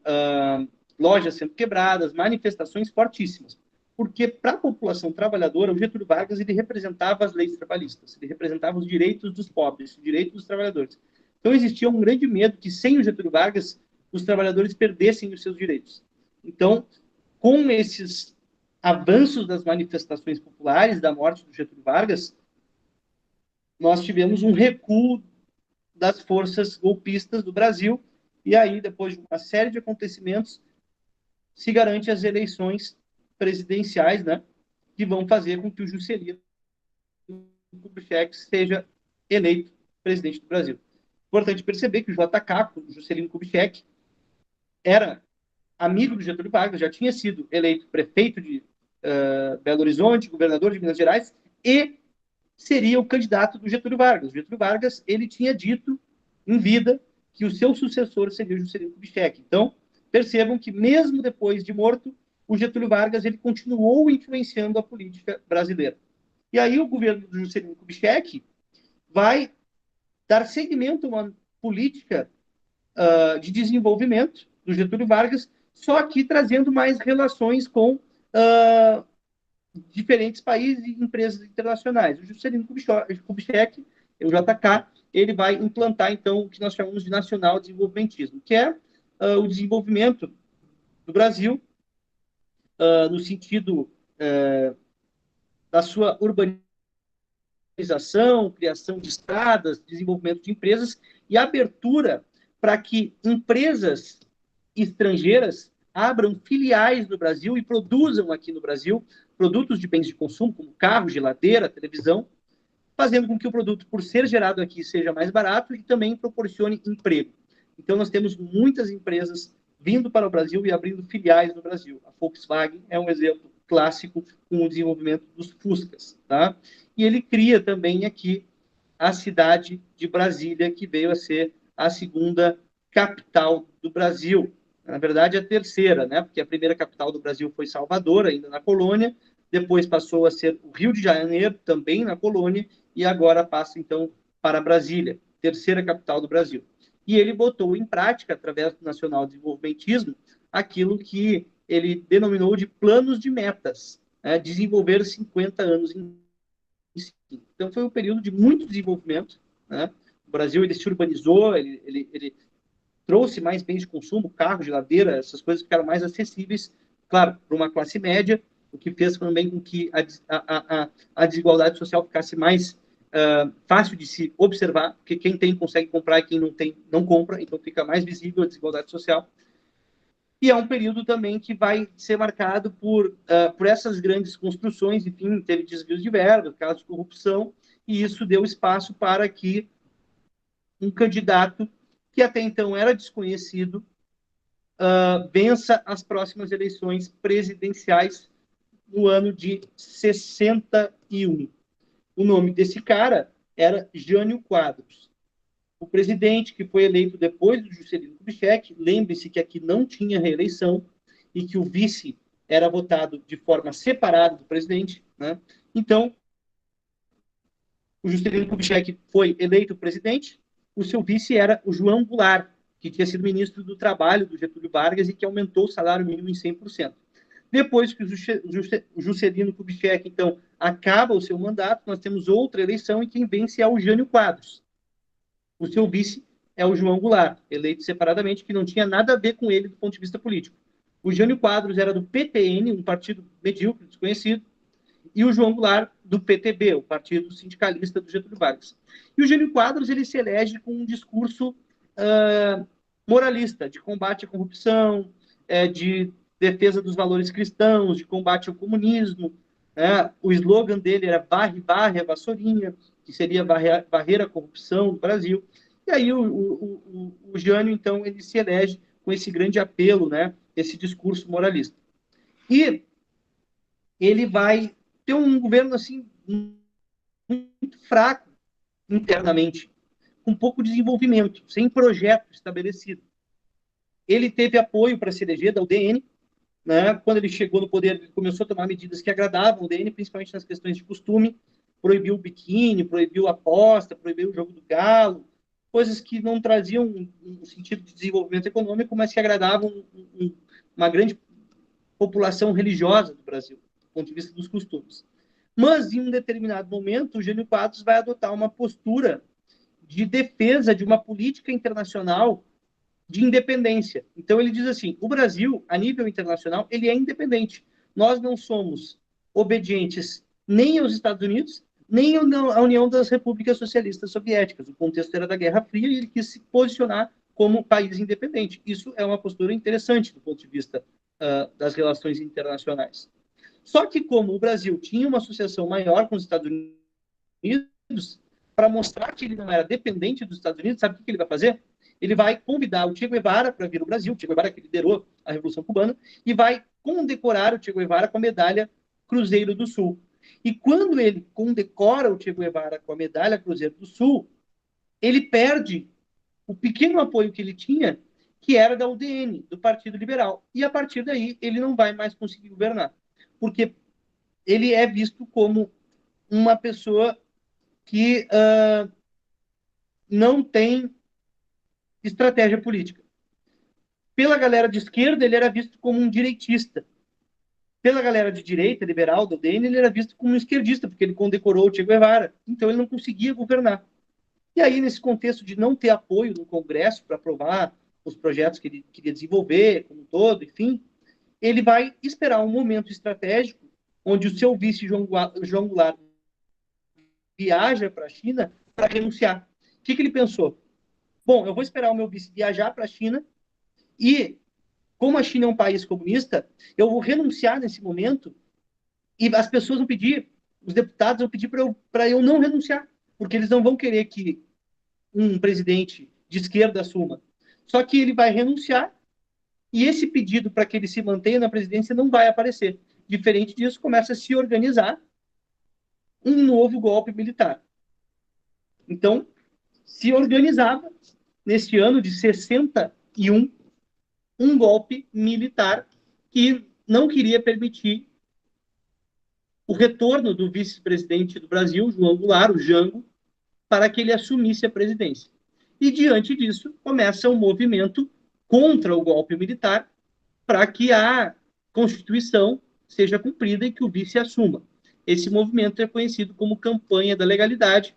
lojas sendo quebradas, manifestações fortíssimas. Porque para a população trabalhadora, o Getúlio Vargas ele representava as leis trabalhistas, ele representava os direitos dos pobres, os direitos dos trabalhadores. Então existia um grande medo que sem o Getúlio Vargas os trabalhadores perdessem os seus direitos. Então, com esses avanços das manifestações populares, da morte do Getúlio Vargas, nós tivemos um recuo das forças golpistas do Brasil, e aí, depois de uma série de acontecimentos, se garante as eleições presidenciais, né, que vão fazer com que o Juscelino Kubitschek seja eleito presidente do Brasil. Importante perceber que o JK, o Juscelino Kubitschek, era amigo do Getúlio Vargas, já tinha sido eleito prefeito de Belo Horizonte, governador de Minas Gerais, e seria o candidato do Getúlio Vargas. O Getúlio Vargas ele tinha dito em vida que o seu sucessor seria o Juscelino Kubitschek. Então, percebam que mesmo depois de morto, o Getúlio Vargas ele continuou influenciando a política brasileira. E aí o governo do Juscelino Kubitschek vai dar seguimento a uma política de desenvolvimento do Getúlio Vargas, só que trazendo mais relações com diferentes países e empresas internacionais. O Juscelino Kubitschek, o JK, ele vai implantar, então, o que nós chamamos de nacional desenvolvimentismo, que é o desenvolvimento do Brasil no sentido da sua urbanização, criação de estradas, desenvolvimento de empresas e abertura para que empresas estrangeiras abram filiais no Brasil e produzam aqui no Brasil produtos de bens de consumo, como carro, geladeira, televisão, fazendo com que o produto, por ser gerado aqui, seja mais barato e também proporcione emprego. Então, nós temos muitas empresas vindo para o Brasil e abrindo filiais no Brasil. A Volkswagen é um exemplo clássico com o desenvolvimento dos Fuscas, tá? E ele cria também aqui a cidade de Brasília, que veio a ser a segunda capital do Brasil. Na verdade, a terceira, né? Porque a primeira capital do Brasil foi Salvador, ainda na colônia, depois passou a ser o Rio de Janeiro, também na colônia, e agora passa, então, para Brasília, terceira capital do Brasil. E ele botou em prática, através do nacional desenvolvimentismo, aquilo que ele denominou de planos de metas, né? Desenvolver 50 anos em 5. Então, foi um período de muito desenvolvimento, né? O Brasil, ele se urbanizou, ele trouxe mais bens de consumo, carro, geladeira, essas coisas ficaram mais acessíveis, claro, para uma classe média, o que fez também com que a desigualdade social ficasse mais fácil de se observar, porque quem tem consegue comprar e quem não tem não compra, então fica mais visível a desigualdade social. E é um período também que vai ser marcado por essas grandes construções, enfim, teve desvios de verba, casos de corrupção, e isso deu espaço para que um candidato que até então era desconhecido vença as próximas eleições presidenciais no ano de 61. O nome desse cara era Jânio Quadros. O presidente que foi eleito depois do Juscelino Kubitschek, lembre-se que aqui não tinha reeleição e que o vice era votado de forma separada do presidente, né? Então, o Juscelino Kubitschek foi eleito presidente, o seu vice era o João Goulart, que tinha sido ministro do Trabalho do Getúlio Vargas e que aumentou o salário mínimo em 100%. Depois que o Juscelino Kubitschek, então, acaba o seu mandato, nós temos outra eleição e quem vence é o Jânio Quadros. O seu vice é o João Goulart, eleito separadamente, que não tinha nada a ver com ele do ponto de vista político. O Jânio Quadros era do PTN, um partido medíocre, desconhecido, e o João Goulart do PTB, o partido sindicalista do Getúlio Vargas. E o Jânio Quadros ele se elege com um discurso moralista, de combate à corrupção, de defesa dos valores cristãos, de combate ao comunismo. O slogan dele era varre, varre a vassourinha, que seria varrer a corrupção do Brasil. E aí o Jânio, então, ele se elege com esse grande apelo, né, esse discurso moralista. E ele vai ter um governo assim muito fraco internamente, com pouco desenvolvimento, sem projeto estabelecido. Ele teve apoio para se eleger da UDN, né? Quando ele chegou no poder, ele começou a tomar medidas que agradavam a UDN, principalmente nas questões de costume, proibiu o biquíni, proibiu a aposta, proibiu o jogo do galo, coisas que não traziam um sentido de desenvolvimento econômico, mas que agradavam uma grande população religiosa do Brasil, do ponto de vista dos costumes. Mas, em um determinado momento, o Jânio Quadros vai adotar uma postura de defesa de uma política internacional de independência. Então, ele diz assim, o Brasil, a nível internacional, ele é independente. Nós não somos obedientes nem aos Estados Unidos, nem à União das Repúblicas Socialistas Soviéticas. O contexto era da Guerra Fria e ele quis se posicionar como país independente. Isso é uma postura interessante do ponto de vista das relações internacionais. Só que como o Brasil tinha uma associação maior com os Estados Unidos, para mostrar que ele não era dependente dos Estados Unidos, sabe o que ele vai fazer? Ele vai convidar o Che Guevara para vir ao Brasil, o Che Guevara que liderou a Revolução Cubana, e vai condecorar o Che Guevara com a medalha Cruzeiro do Sul. E quando ele condecora o Che Guevara com a medalha Cruzeiro do Sul, ele perde o pequeno apoio que ele tinha, que era da UDN, do Partido Liberal. E a partir daí, ele não vai mais conseguir governar. Porque ele é visto como uma pessoa que não tem estratégia política. Pela galera de esquerda, ele era visto como um direitista. Pela galera de direita, liberal, do UDN, ele era visto como um esquerdista, porque ele condecorou o Che Guevara. Então, ele não conseguia governar. E aí, nesse contexto de não ter apoio no Congresso para aprovar os projetos que ele queria desenvolver, como um todo, enfim, ele vai esperar um momento estratégico onde o seu vice, João Goulart, viaja para a China para renunciar. O que ele pensou? Bom, eu vou esperar o meu vice viajar para a China e, como a China é um país comunista, eu vou renunciar nesse momento e as pessoas vão pedir, os deputados vão pedir para eu não renunciar, porque eles não vão querer que um presidente de esquerda assuma. Só que ele vai renunciar e esse pedido para que ele se mantenha na presidência não vai aparecer. Diferente disso, começa a se organizar um novo golpe militar. Então, se organizava, neste ano de 61, um golpe militar que não queria permitir o retorno do vice-presidente do Brasil, João Goulart, o Jango, para que ele assumisse a presidência. E, diante disso, começa um movimento contra o golpe militar para que a Constituição seja cumprida e que o vice assuma. Esse movimento é conhecido como Campanha da Legalidade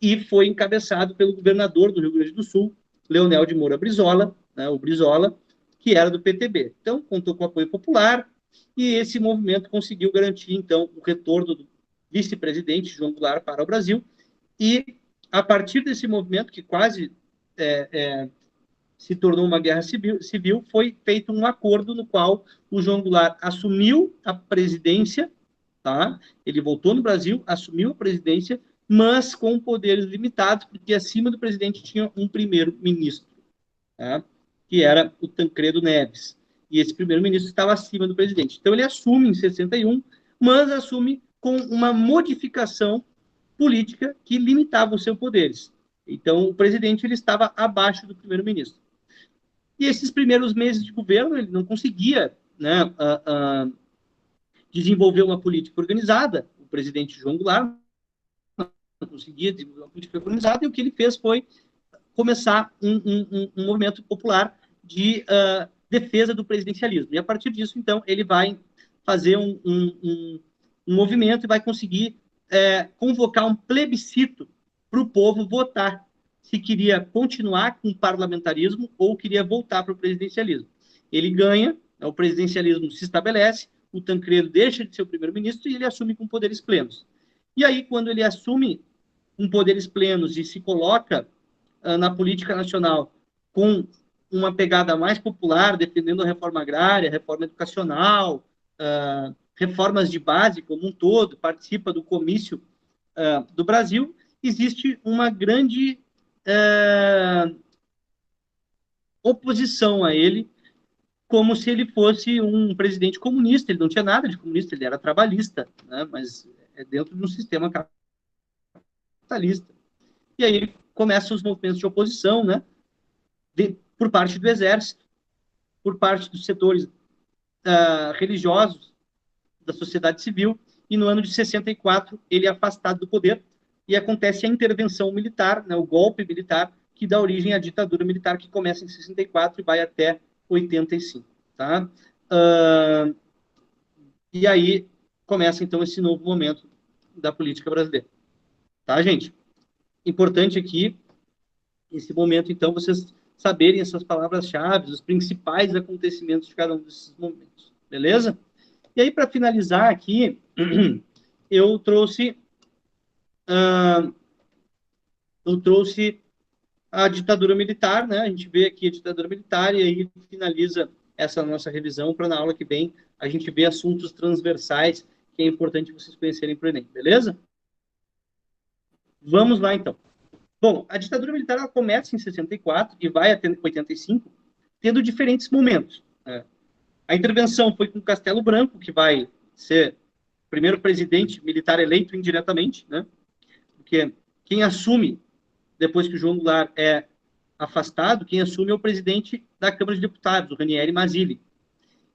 e foi encabeçado pelo governador do Rio Grande do Sul, Leonel de Moura Brizola, né, o Brizola, que era do PTB. Então, contou com apoio popular e esse movimento conseguiu garantir, então, o retorno do vice-presidente João Goulart para o Brasil e, a partir desse movimento, que quase se tornou uma guerra civil, foi feito um acordo no qual o João Goulart assumiu a presidência, tá? Ele voltou no Brasil, assumiu a presidência, mas com poderes limitados, porque acima do presidente tinha um primeiro-ministro, tá? Que era o Tancredo Neves. E esse primeiro-ministro estava acima do presidente. Então ele assume em 61, mas assume com uma modificação política que limitava os seus poderes. Então o presidente ele estava abaixo do primeiro-ministro. E esses primeiros meses de governo ele não conseguia, né, desenvolver uma política organizada. O presidente João Goulart não conseguia desenvolver uma política organizada e o que ele fez foi começar um movimento popular de defesa do presidencialismo. E a partir disso, então, ele vai fazer um movimento e vai conseguir convocar um plebiscito para o povo votar se queria continuar com o parlamentarismo ou queria voltar para o presidencialismo. Ele ganha, o presidencialismo se estabelece, o Tancredo deixa de ser o primeiro-ministro e ele assume com poderes plenos. E aí, quando ele assume com poderes plenos e se coloca na política nacional com uma pegada mais popular, defendendo a reforma agrária, reforma educacional, reformas de base como um todo, participa do comício do Brasil, existe uma grande oposição a ele, como se ele fosse um presidente comunista. Ele não tinha nada de comunista, ele era trabalhista, né? Mas é dentro de um sistema capitalista. E aí começam os movimentos de oposição, né? Por parte do exército, por parte dos setores religiosos, da sociedade civil, e no ano de 64 ele é afastado do poder e acontece a intervenção militar, né, o golpe militar, que dá origem à ditadura militar, que começa em 64 e vai até 85. Tá? E aí começa, então, esse novo momento da política brasileira. Tá, gente? Importante aqui, esse momento, então, vocês saberem essas palavras-chave, os principais acontecimentos de cada um desses momentos. Beleza? E aí, para finalizar aqui, eu trouxe a ditadura militar, né? A gente vê aqui a ditadura militar e aí finaliza essa nossa revisão para na aula que vem a gente ver assuntos transversais que é importante vocês conhecerem para o Enem, beleza? Vamos lá, então. Bom, a ditadura militar ela começa em 64 e vai até 85, tendo diferentes momentos. Né? A intervenção foi com Castelo Branco, que vai ser o primeiro presidente militar eleito indiretamente, né? Porque quem assume, depois que o João Goulart é afastado, quem assume é o presidente da Câmara de Deputados, o Ranieri Mazzilli.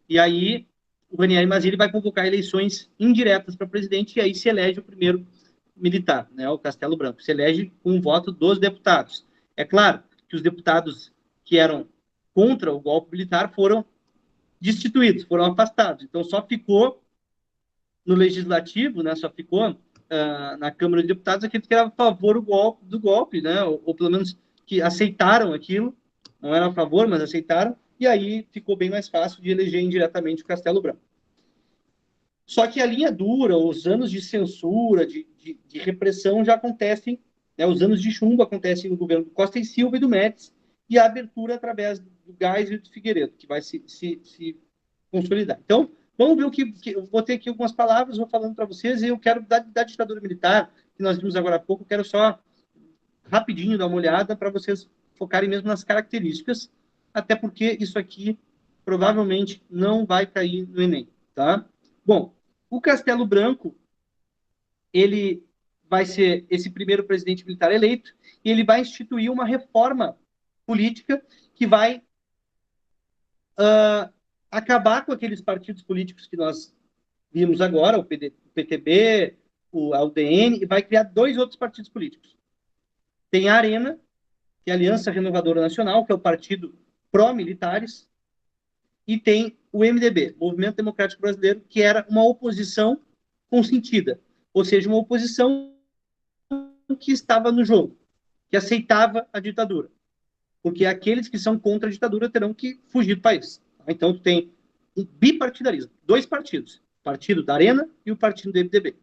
E aí, o Ranieri Mazzilli vai convocar eleições indiretas para presidente, e aí se elege o primeiro militar, né, o Castelo Branco. Se elege com o voto dos deputados. É claro que os deputados que eram contra o golpe militar foram destituídos, foram afastados. Então, só ficou no Legislativo, né, só ficou na Câmara de Deputados aqueles que eram a favor do golpe, né, ou pelo menos que aceitaram aquilo, não eram a favor, mas aceitaram, e aí ficou bem mais fácil de eleger indiretamente o Castelo Branco. Só que a linha dura, os anos de censura, de repressão já acontecem, né, os anos de chumbo acontecem no governo do Costa e Silva e do Médici, e a abertura através do Geisel e do Figueiredo, que vai se consolidar. Então, vamos ver eu vou ter aqui algumas palavras, vou falando para vocês, e eu quero, da ditadura militar, que nós vimos agora há pouco, eu quero só rapidinho dar uma olhada para vocês focarem mesmo nas características, até porque isso aqui provavelmente não vai cair no Enem, tá? Bom, o Castelo Branco, ele vai ser esse primeiro presidente militar eleito, e ele vai instituir uma reforma política que vai acabar com aqueles partidos políticos que nós vimos agora, o PTB, a UDN, e vai criar 2 outros partidos políticos. Tem a Arena, que é a Aliança Renovadora Nacional, que é o partido pró-militares, e tem o MDB, Movimento Democrático Brasileiro, que era uma oposição consentida, ou seja, uma oposição que estava no jogo, que aceitava a ditadura, porque aqueles que são contra a ditadura terão que fugir do país. Então, tu tem um bipartidarismo, 2 partidos, o partido da Arena e o partido do MDB.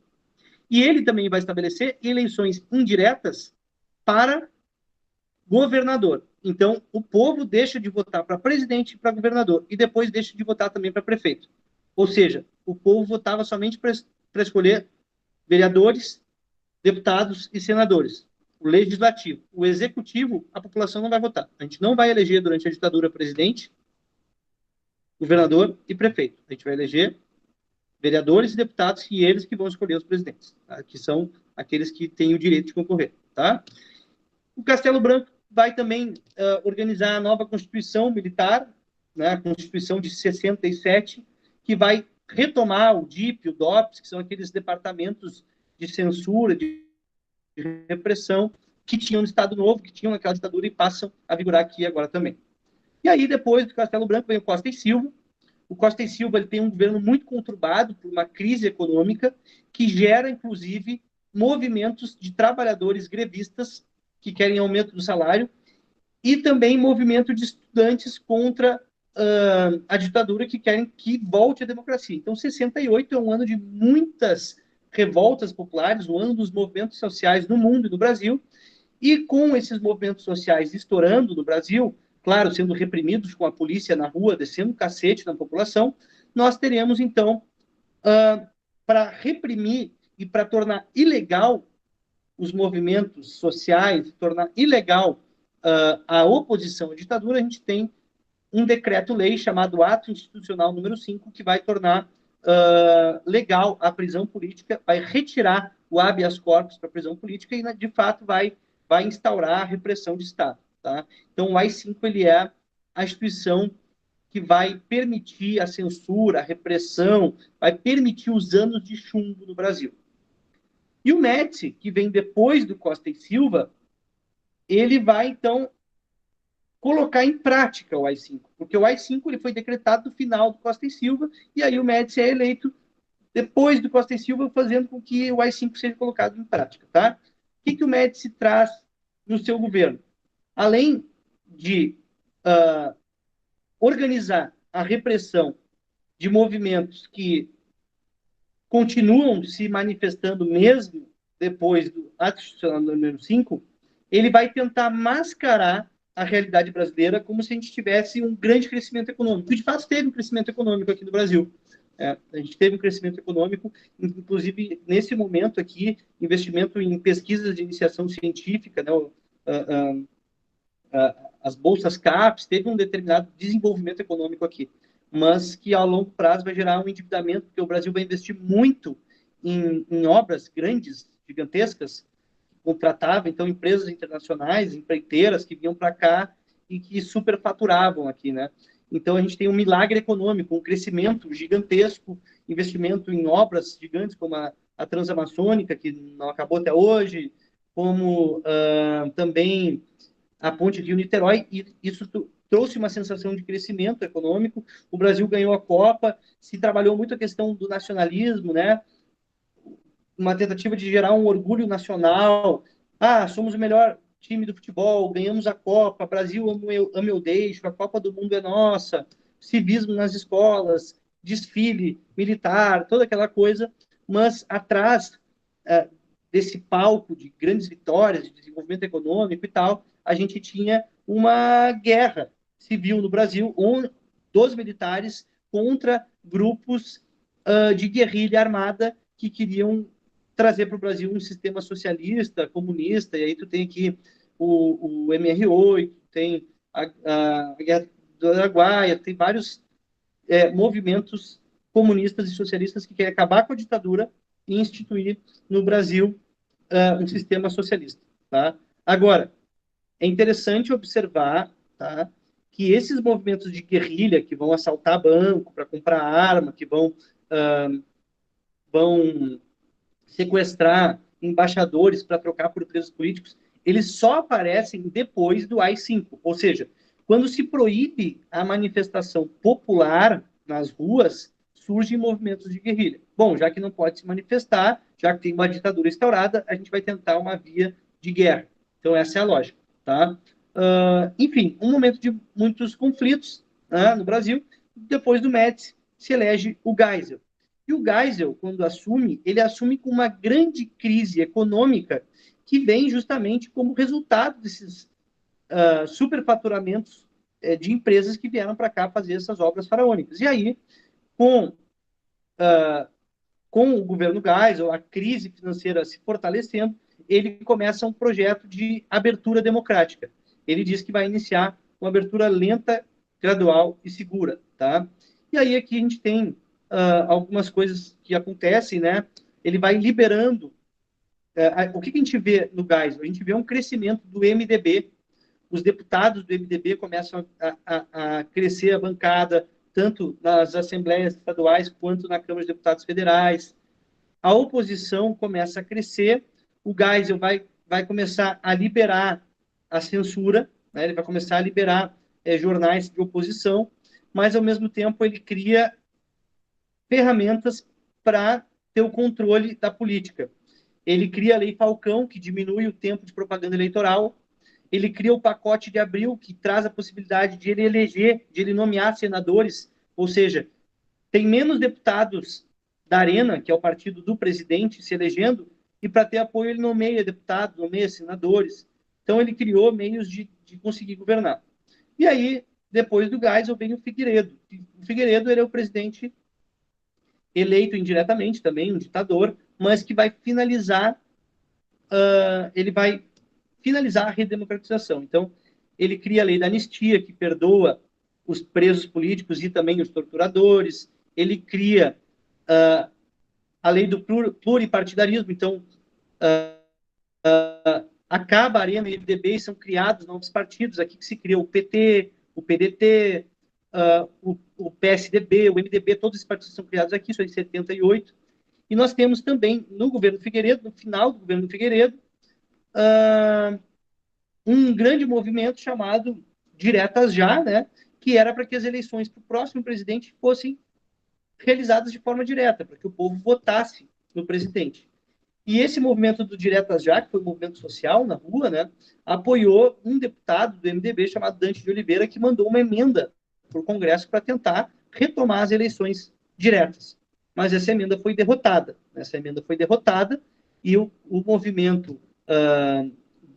E ele também vai estabelecer eleições indiretas para governador. Então, o povo deixa de votar para presidente e para governador, e depois deixa de votar também para prefeito. Ou seja, o povo votava somente para escolher vereadores, deputados e senadores. O legislativo. O executivo, a população não vai votar. A gente não vai eleger durante a ditadura presidente, governador e prefeito. A gente vai eleger vereadores e deputados, e eles que vão escolher os presidentes, tá? Que são aqueles que têm o direito de concorrer. Tá? O Castelo Branco vai também organizar a nova Constituição Militar, né, a Constituição de 67, que vai retomar o DIP, o DOPS, que são aqueles departamentos de censura, de repressão, que tinham no Estado Novo, que tinham naquela ditadura e passam a vigorar aqui agora também. E aí, depois do Castelo Branco, vem o Costa e Silva. O Costa e Silva ele tem um governo muito conturbado por uma crise econômica que gera, inclusive, movimentos de trabalhadores grevistas que querem aumento do salário e também movimento de estudantes contra a ditadura que querem que volte a democracia. Então, 68 é um ano de muitas revoltas populares, o ano dos movimentos sociais no mundo e no Brasil, e com esses movimentos sociais estourando no Brasil, claro, sendo reprimidos com a polícia na rua, descendo cacete na população, nós teremos, então, para reprimir e para tornar ilegal os movimentos sociais, tornar ilegal a oposição à ditadura, a gente tem um decreto-lei chamado Ato Institucional número 5, que vai tornar legal a prisão política, vai retirar o habeas corpus para a prisão política e, de fato, vai instaurar a repressão de Estado. Tá? Então, o AI-5 ele é a instituição que vai permitir a censura, a repressão, vai permitir os anos de chumbo no Brasil. E o Médici, que vem depois do Costa e Silva, ele vai, então, colocar em prática o AI-5, porque o AI-5 ele foi decretado no final do Costa e Silva, e aí o Médici é eleito depois do Costa e Silva, fazendo com que o AI-5 seja colocado em prática. Tá? O que o Médici traz no seu governo? Além de organizar a repressão de movimentos que continuam se manifestando mesmo depois do Ato Institucional número 5, ele vai tentar mascarar a realidade brasileira como se a gente tivesse um grande crescimento econômico. E, de fato, teve um crescimento econômico aqui no Brasil. A gente teve um crescimento econômico, inclusive, nesse momento aqui, investimento em pesquisas de iniciação científica, né, as bolsas CAPES, teve um determinado desenvolvimento econômico aqui, mas que ao longo prazo vai gerar um endividamento, porque o Brasil vai investir muito em obras grandes, gigantescas, contratava, então, empresas internacionais, empreiteiras que vinham para cá e que superfaturavam aqui, né? Então, a gente tem um milagre econômico, um crescimento gigantesco, investimento em obras gigantes, como a Transamazônica, que não acabou até hoje, como também a ponte Rio-Niterói, e isso trouxe uma sensação de crescimento econômico. O Brasil ganhou a Copa, se trabalhou muito a questão do nacionalismo, né? Uma tentativa de gerar um orgulho nacional. Ah, somos o melhor time do futebol, ganhamos a Copa, Brasil ame eu deixo, a Copa do Mundo é nossa, civismo nas escolas, desfile militar, toda aquela coisa, mas atrás desse palco de grandes vitórias, de desenvolvimento econômico e tal, a gente tinha uma guerra civil no Brasil, dos militares contra grupos de guerrilha armada que queriam trazer para o Brasil um sistema socialista, comunista, e aí tu tem aqui o MR8, tem a Guerra do Araguaia, tem vários movimentos comunistas e socialistas que querem acabar com a ditadura e instituir no Brasil um sistema socialista. Tá? Agora, é interessante observar, tá, que esses movimentos de guerrilha que vão assaltar banco para comprar arma, que vão sequestrar embaixadores para trocar por presos políticos, eles só aparecem depois do AI-5. Ou seja, quando se proíbe a manifestação popular nas ruas, surgem movimentos de guerrilha. Bom, já que não pode se manifestar, já que tem uma ditadura instaurada, a gente vai tentar uma via de guerra. Então, essa é a lógica. Tá? Enfim, um momento de muitos conflitos no Brasil. Depois do Médici, se elege o Geisel. E o Geisel, quando assume, ele assume com uma grande crise econômica que vem justamente como resultado desses superfaturamentos de empresas que vieram para cá fazer essas obras faraônicas. E aí, com o governo Geisel, a crise financeira se fortalecendo, ele começa um projeto de abertura democrática. Ele diz que vai iniciar uma abertura lenta, gradual e segura. Tá? E aí aqui a gente tem algumas coisas que acontecem, né? Ele vai liberando. O que a gente vê no Geisel? A gente vê um crescimento do MDB. Os deputados do MDB começam a crescer a bancada, tanto nas assembleias estaduais quanto na Câmara de Deputados Federais. A oposição começa a crescer. O Geisel vai começar a liberar a censura, né? Ele vai começar a liberar jornais de oposição, mas, ao mesmo tempo, ele cria ferramentas para ter o controle da política. Ele cria a Lei Falcão, que diminui o tempo de propaganda eleitoral. Ele cria o pacote de Abril, que traz a possibilidade de ele eleger, de ele nomear senadores, ou seja, tem menos deputados da Arena, que é o partido do presidente, se elegendo, e para ter apoio ele nomeia deputados, nomeia senadores. Então ele criou meios de conseguir governar. E aí, depois do Geisel, vem o Figueiredo. O Figueiredo ele é o presidente eleito indiretamente também, um ditador, mas que vai finalizar a redemocratização. Então, ele cria a lei da anistia, que perdoa os presos políticos e também os torturadores. Ele cria a lei do pluripartidarismo. Então, acaba a Arena e o MDB e são criados novos partidos. Aqui que se cria o PT, o PDT, o PSDB, o MDB, todos esses partidos são criados aqui, isso é em 78. E nós temos também, no governo Figueiredo, no final do governo Figueiredo, um grande movimento chamado Diretas Já, né, que era para que as eleições para o próximo presidente fossem realizadas de forma direta, para que o povo votasse no presidente. E esse movimento do Diretas Já, que foi um movimento social na rua, né, apoiou um deputado do MDB chamado Dante de Oliveira, que mandou uma emenda para o Congresso para tentar retomar as eleições diretas. Mas essa emenda foi derrotada. E o movimento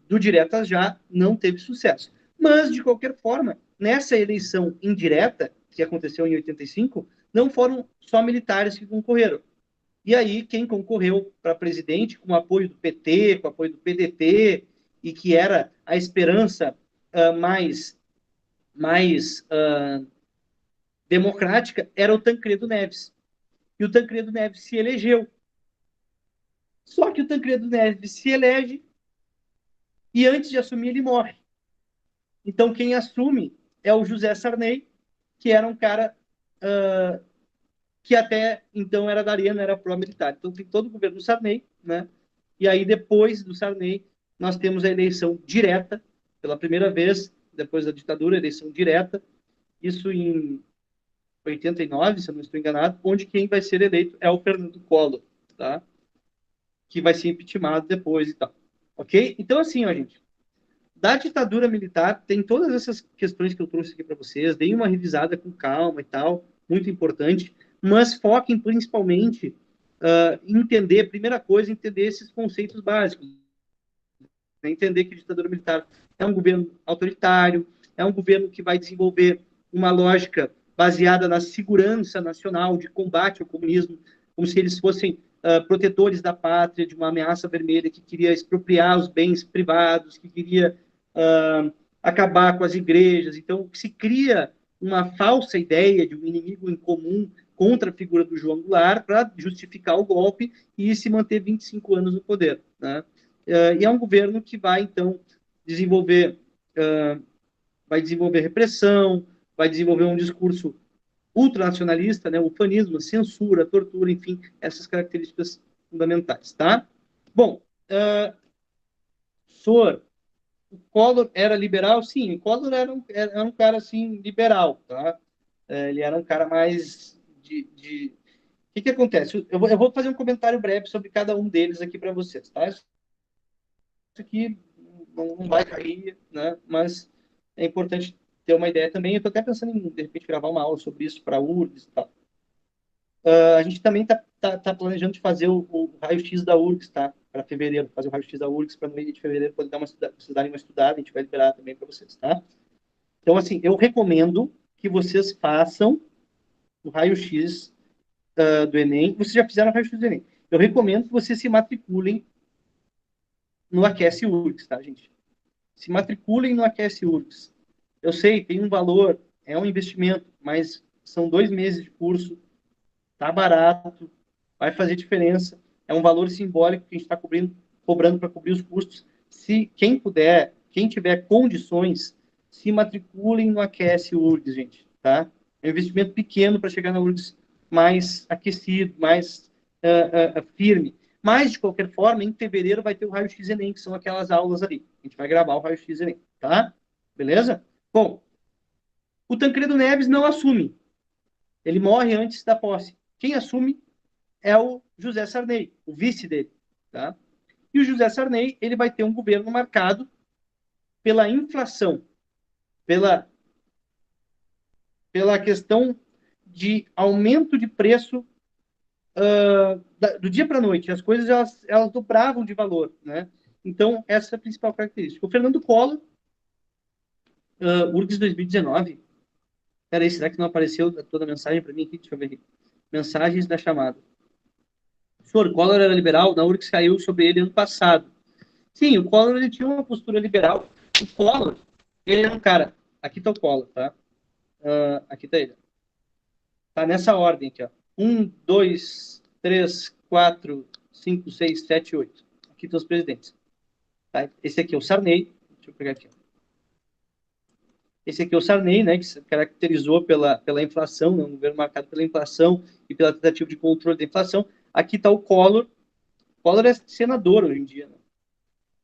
do Diretas Já não teve sucesso. Mas, de qualquer forma, nessa eleição indireta, que aconteceu em 85, não foram só militares que concorreram. E aí, quem concorreu para presidente, com o apoio do PT, com o apoio do PDT, e que era a esperança mais democrática, era o Tancredo Neves. E o Tancredo Neves se elegeu. Só que o Tancredo Neves se elege e, antes de assumir, ele morre. Então, quem assume é o José Sarney, que era um cara que até então era da Arena, era pró-militar. Então, tem todo o governo do Sarney, né? E aí, depois do Sarney, nós temos a eleição direta, pela primeira vez, depois da ditadura, eleição direta, isso em 89, se eu não estou enganado, onde quem vai ser eleito é o Fernando Collor, tá? Que vai ser impeachmentado depois e tal. Ok? Então, assim, ó, gente, da ditadura militar, tem todas essas questões que eu trouxe aqui para vocês, deem uma revisada com calma e tal, muito importante, mas foquem principalmente em entender, primeira coisa, entender esses conceitos básicos. Entender que a ditadura militar é um governo autoritário, é um governo que vai desenvolver uma lógica baseada na segurança nacional, de combate ao comunismo, como se eles fossem protetores da pátria, de uma ameaça vermelha que queria expropriar os bens privados, que queria acabar com as igrejas. Então, se cria uma falsa ideia de um inimigo em comum contra a figura do João Goulart para justificar o golpe e se manter 25 anos no poder, né? E é um governo que vai, então, desenvolver repressão, vai desenvolver um discurso ultranacionalista, né, ufanismo, censura, tortura, enfim, essas características fundamentais, tá? Bom, o Collor era liberal? Sim, o Collor era um cara, assim, liberal, tá? Ele era um cara mais de... O que acontece? Eu vou fazer um comentário breve sobre cada um deles aqui para vocês, tá? Isso aqui não vai cair, né? Mas é importante ter uma ideia também. Eu estou até pensando em, de repente, gravar uma aula sobre isso para a URGS e tal. A gente também tá planejando de fazer o raio-x da URGS, tá? Para fevereiro, fazer o raio-x da URGS para no meio de fevereiro poder vocês darem uma estudada, a gente vai liberar também para vocês, tá? Então, assim, eu recomendo que vocês façam o raio-x do Enem. Vocês já fizeram o raio-x do Enem. Eu recomendo que vocês se matriculem no Aquece URGS, tá, gente? Se matriculem no Aquece URGS. Eu sei, tem um valor, é um investimento, mas são 2 meses de curso, tá barato, vai fazer diferença. É um valor simbólico que a gente está cobrando para cobrir os custos. Se quem puder, quem tiver condições, se matriculem no Aquece URGS, gente, tá? É um investimento pequeno para chegar na URGS mais aquecido, mais firme. Mas, de qualquer forma, em fevereiro vai ter o raio-x Enem, que são aquelas aulas ali. A gente vai gravar o raio-x Enem, tá? Beleza? Bom, o Tancredo Neves não assume. Ele morre antes da posse. Quem assume é o José Sarney, o vice dele, tá? E o José Sarney, ele vai ter um governo marcado pela inflação, pela questão de aumento de preço do dia para a noite. As coisas, elas dobravam de valor, né? Então, essa é a principal característica. O Fernando Collor, URGS 2019, peraí, será que não apareceu toda a mensagem para mim aqui? Deixa eu ver aqui. Mensagens da chamada. O senhor Collor era liberal, na URGS caiu sobre ele ano passado. Sim, o Collor, ele tinha uma postura liberal. O Collor, ele era um cara... Aqui está o Collor, tá? Aqui está ele. Tá nessa ordem aqui, ó. 1, 2, 3, 4, 5, 6, 7, 8. Aqui estão os presidentes. Tá? Esse aqui é o Sarney. Deixa eu pegar aqui. Esse aqui é o Sarney, né, que se caracterizou pela inflação, né, um governo marcado pela inflação e pela tentativa de controle da inflação. Aqui está o Collor. O Collor é senador hoje em dia. Né?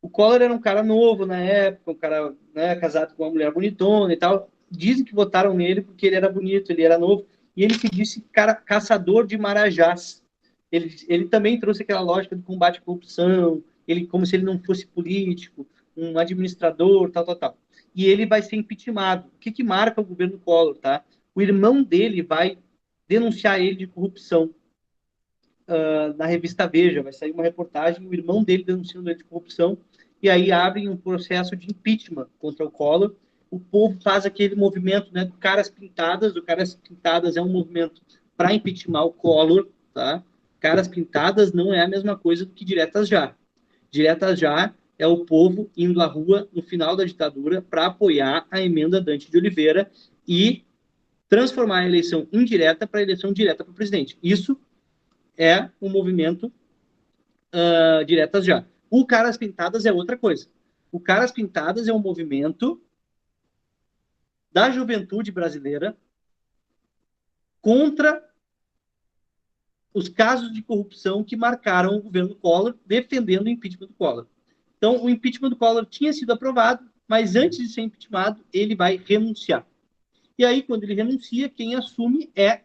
O Collor era um cara novo na época, um cara, né, casado com uma mulher bonitona e tal. Dizem que votaram nele porque ele era bonito, ele era novo. E ele se disse cara, caçador de marajás. Ele também trouxe aquela lógica do combate à corrupção, ele como se ele não fosse político, um administrador, tal. E ele vai ser impeachmentado. O que marca o governo Collor, tá? O irmão dele vai denunciar ele de corrupção. Na revista Veja, vai sair uma reportagem, o irmão dele denunciando ele de corrupção, e aí abrem um processo de impeachment contra o Collor. O povo faz aquele movimento, né, do Caras Pintadas. O Caras Pintadas é um movimento para impeachment o Collor, tá? Caras Pintadas não é a mesma coisa do que Diretas Já. Diretas Já é o povo indo à rua no final da ditadura para apoiar a emenda Dante de Oliveira e transformar a eleição indireta para a eleição direta para o presidente. Isso é um movimento Diretas Já. O Caras Pintadas é outra coisa. O Caras Pintadas é um movimento da juventude brasileira contra os casos de corrupção que marcaram o governo Collor, defendendo o impeachment do Collor. Então, o impeachment do Collor tinha sido aprovado, mas antes de ser impeachmentado, ele vai renunciar. E aí, quando ele renuncia, quem assume é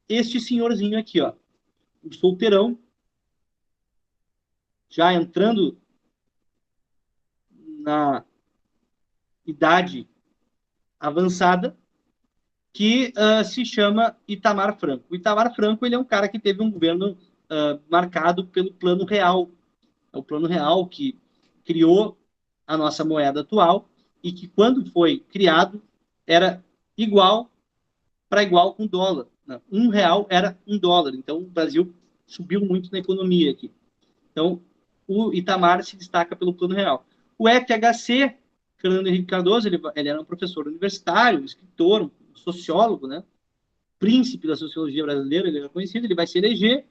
este senhorzinho aqui, ó, o solteirão, já entrando na idade avançada, que se chama Itamar Franco. O Itamar Franco, ele é um cara que teve um governo marcado pelo Plano Real. É o Plano Real que criou a nossa moeda atual e que, quando foi criado, era igual para igual com o dólar. R$ 1 era $1. Então, o Brasil subiu muito na economia aqui. Então, o Itamar se destaca pelo Plano Real. O FHC, Fernando Henrique Cardoso, ele era um professor universitário, um escritor, um sociólogo, né? Príncipe da sociologia brasileira, ele era conhecido, ele vai se eleger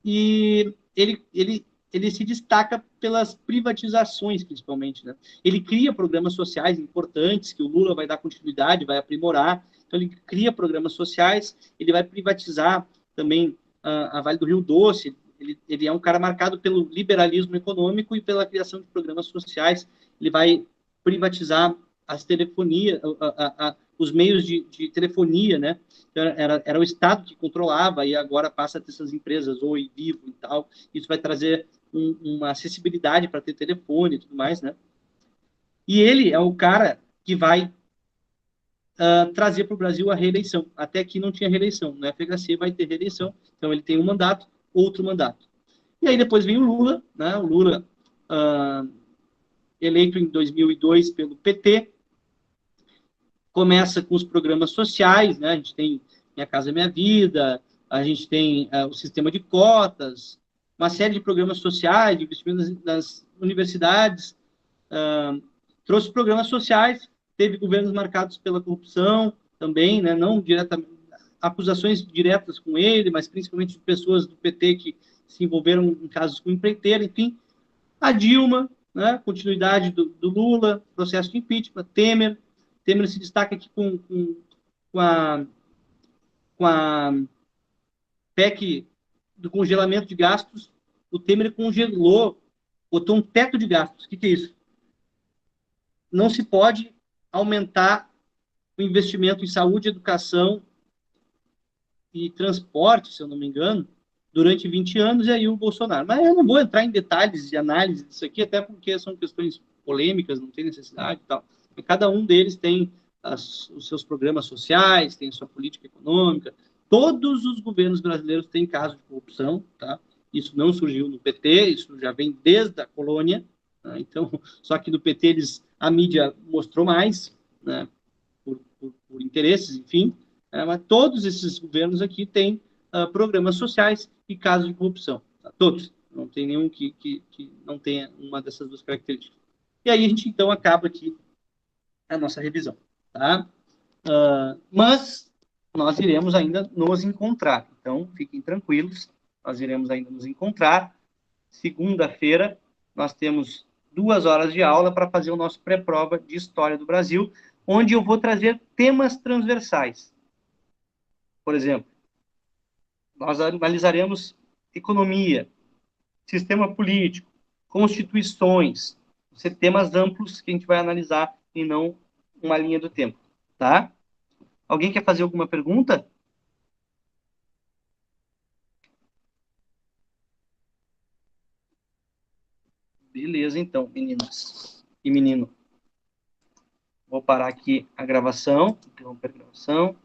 e ele se destaca pelas privatizações, principalmente, né? Ele cria programas sociais importantes que o Lula vai dar continuidade, vai aprimorar. Então, ele cria programas sociais, ele vai privatizar também a Vale do Rio Doce. Ele é um cara marcado pelo liberalismo econômico e pela criação de programas sociais. Ele vai privatizar as telefonias, os meios de telefonia, né? Era o Estado que controlava e agora passa a ter essas empresas, Oi, Vivo e tal. Isso vai trazer uma acessibilidade para ter telefone e tudo mais, né? E ele é o cara que vai trazer para o Brasil a reeleição. Até aqui não tinha reeleição. No FHC vai ter reeleição. Então ele tem um mandato, outro mandato. E aí depois vem o Lula, né? O Lula eleito em 2002 pelo PT, começa com os programas sociais, né? A gente tem Minha Casa Minha Vida, a gente tem o sistema de cotas, uma série de programas sociais, de investimento nas universidades, trouxe programas sociais, teve governos marcados pela corrupção também, né? Não diretamente, acusações diretas com ele, mas principalmente de pessoas do PT que se envolveram em casos com empreiteira, enfim. A Dilma, né? Continuidade do Lula, processo de impeachment, Temer se destaca aqui com a PEC do congelamento de gastos. O Temer congelou, botou um teto de gastos. O que é isso? Não se pode aumentar o investimento em saúde, educação e transporte, se eu não me engano, durante 20 anos, e aí o Bolsonaro. Mas eu não vou entrar em detalhes de análise disso aqui, até porque são questões polêmicas, não tem necessidade e tal. E cada um deles tem os seus programas sociais, tem a sua política econômica. Todos os governos brasileiros têm casos de corrupção, tá? Isso não surgiu no PT, isso já vem desde a colônia, né? Então, só que no PT a mídia mostrou mais, né? Por interesses, enfim, mas todos esses governos aqui têm programas sociais e casos de corrupção, tá? Todos, não tem nenhum que não tenha uma dessas duas características. E aí a gente, então, acaba aqui a nossa revisão, tá? Mas nós iremos ainda nos encontrar, então fiquem tranquilos, nós iremos ainda nos encontrar. Segunda-feira nós temos 2 horas de aula para fazer o nosso pré-prova de História do Brasil, onde eu vou trazer temas transversais. Por exemplo, nós analisaremos economia, sistema político, constituições, temas amplos que a gente vai analisar e não uma linha do tempo, tá? Alguém quer fazer alguma pergunta? Beleza, então, meninas e menino. Vou parar aqui a gravação, interromper a gravação.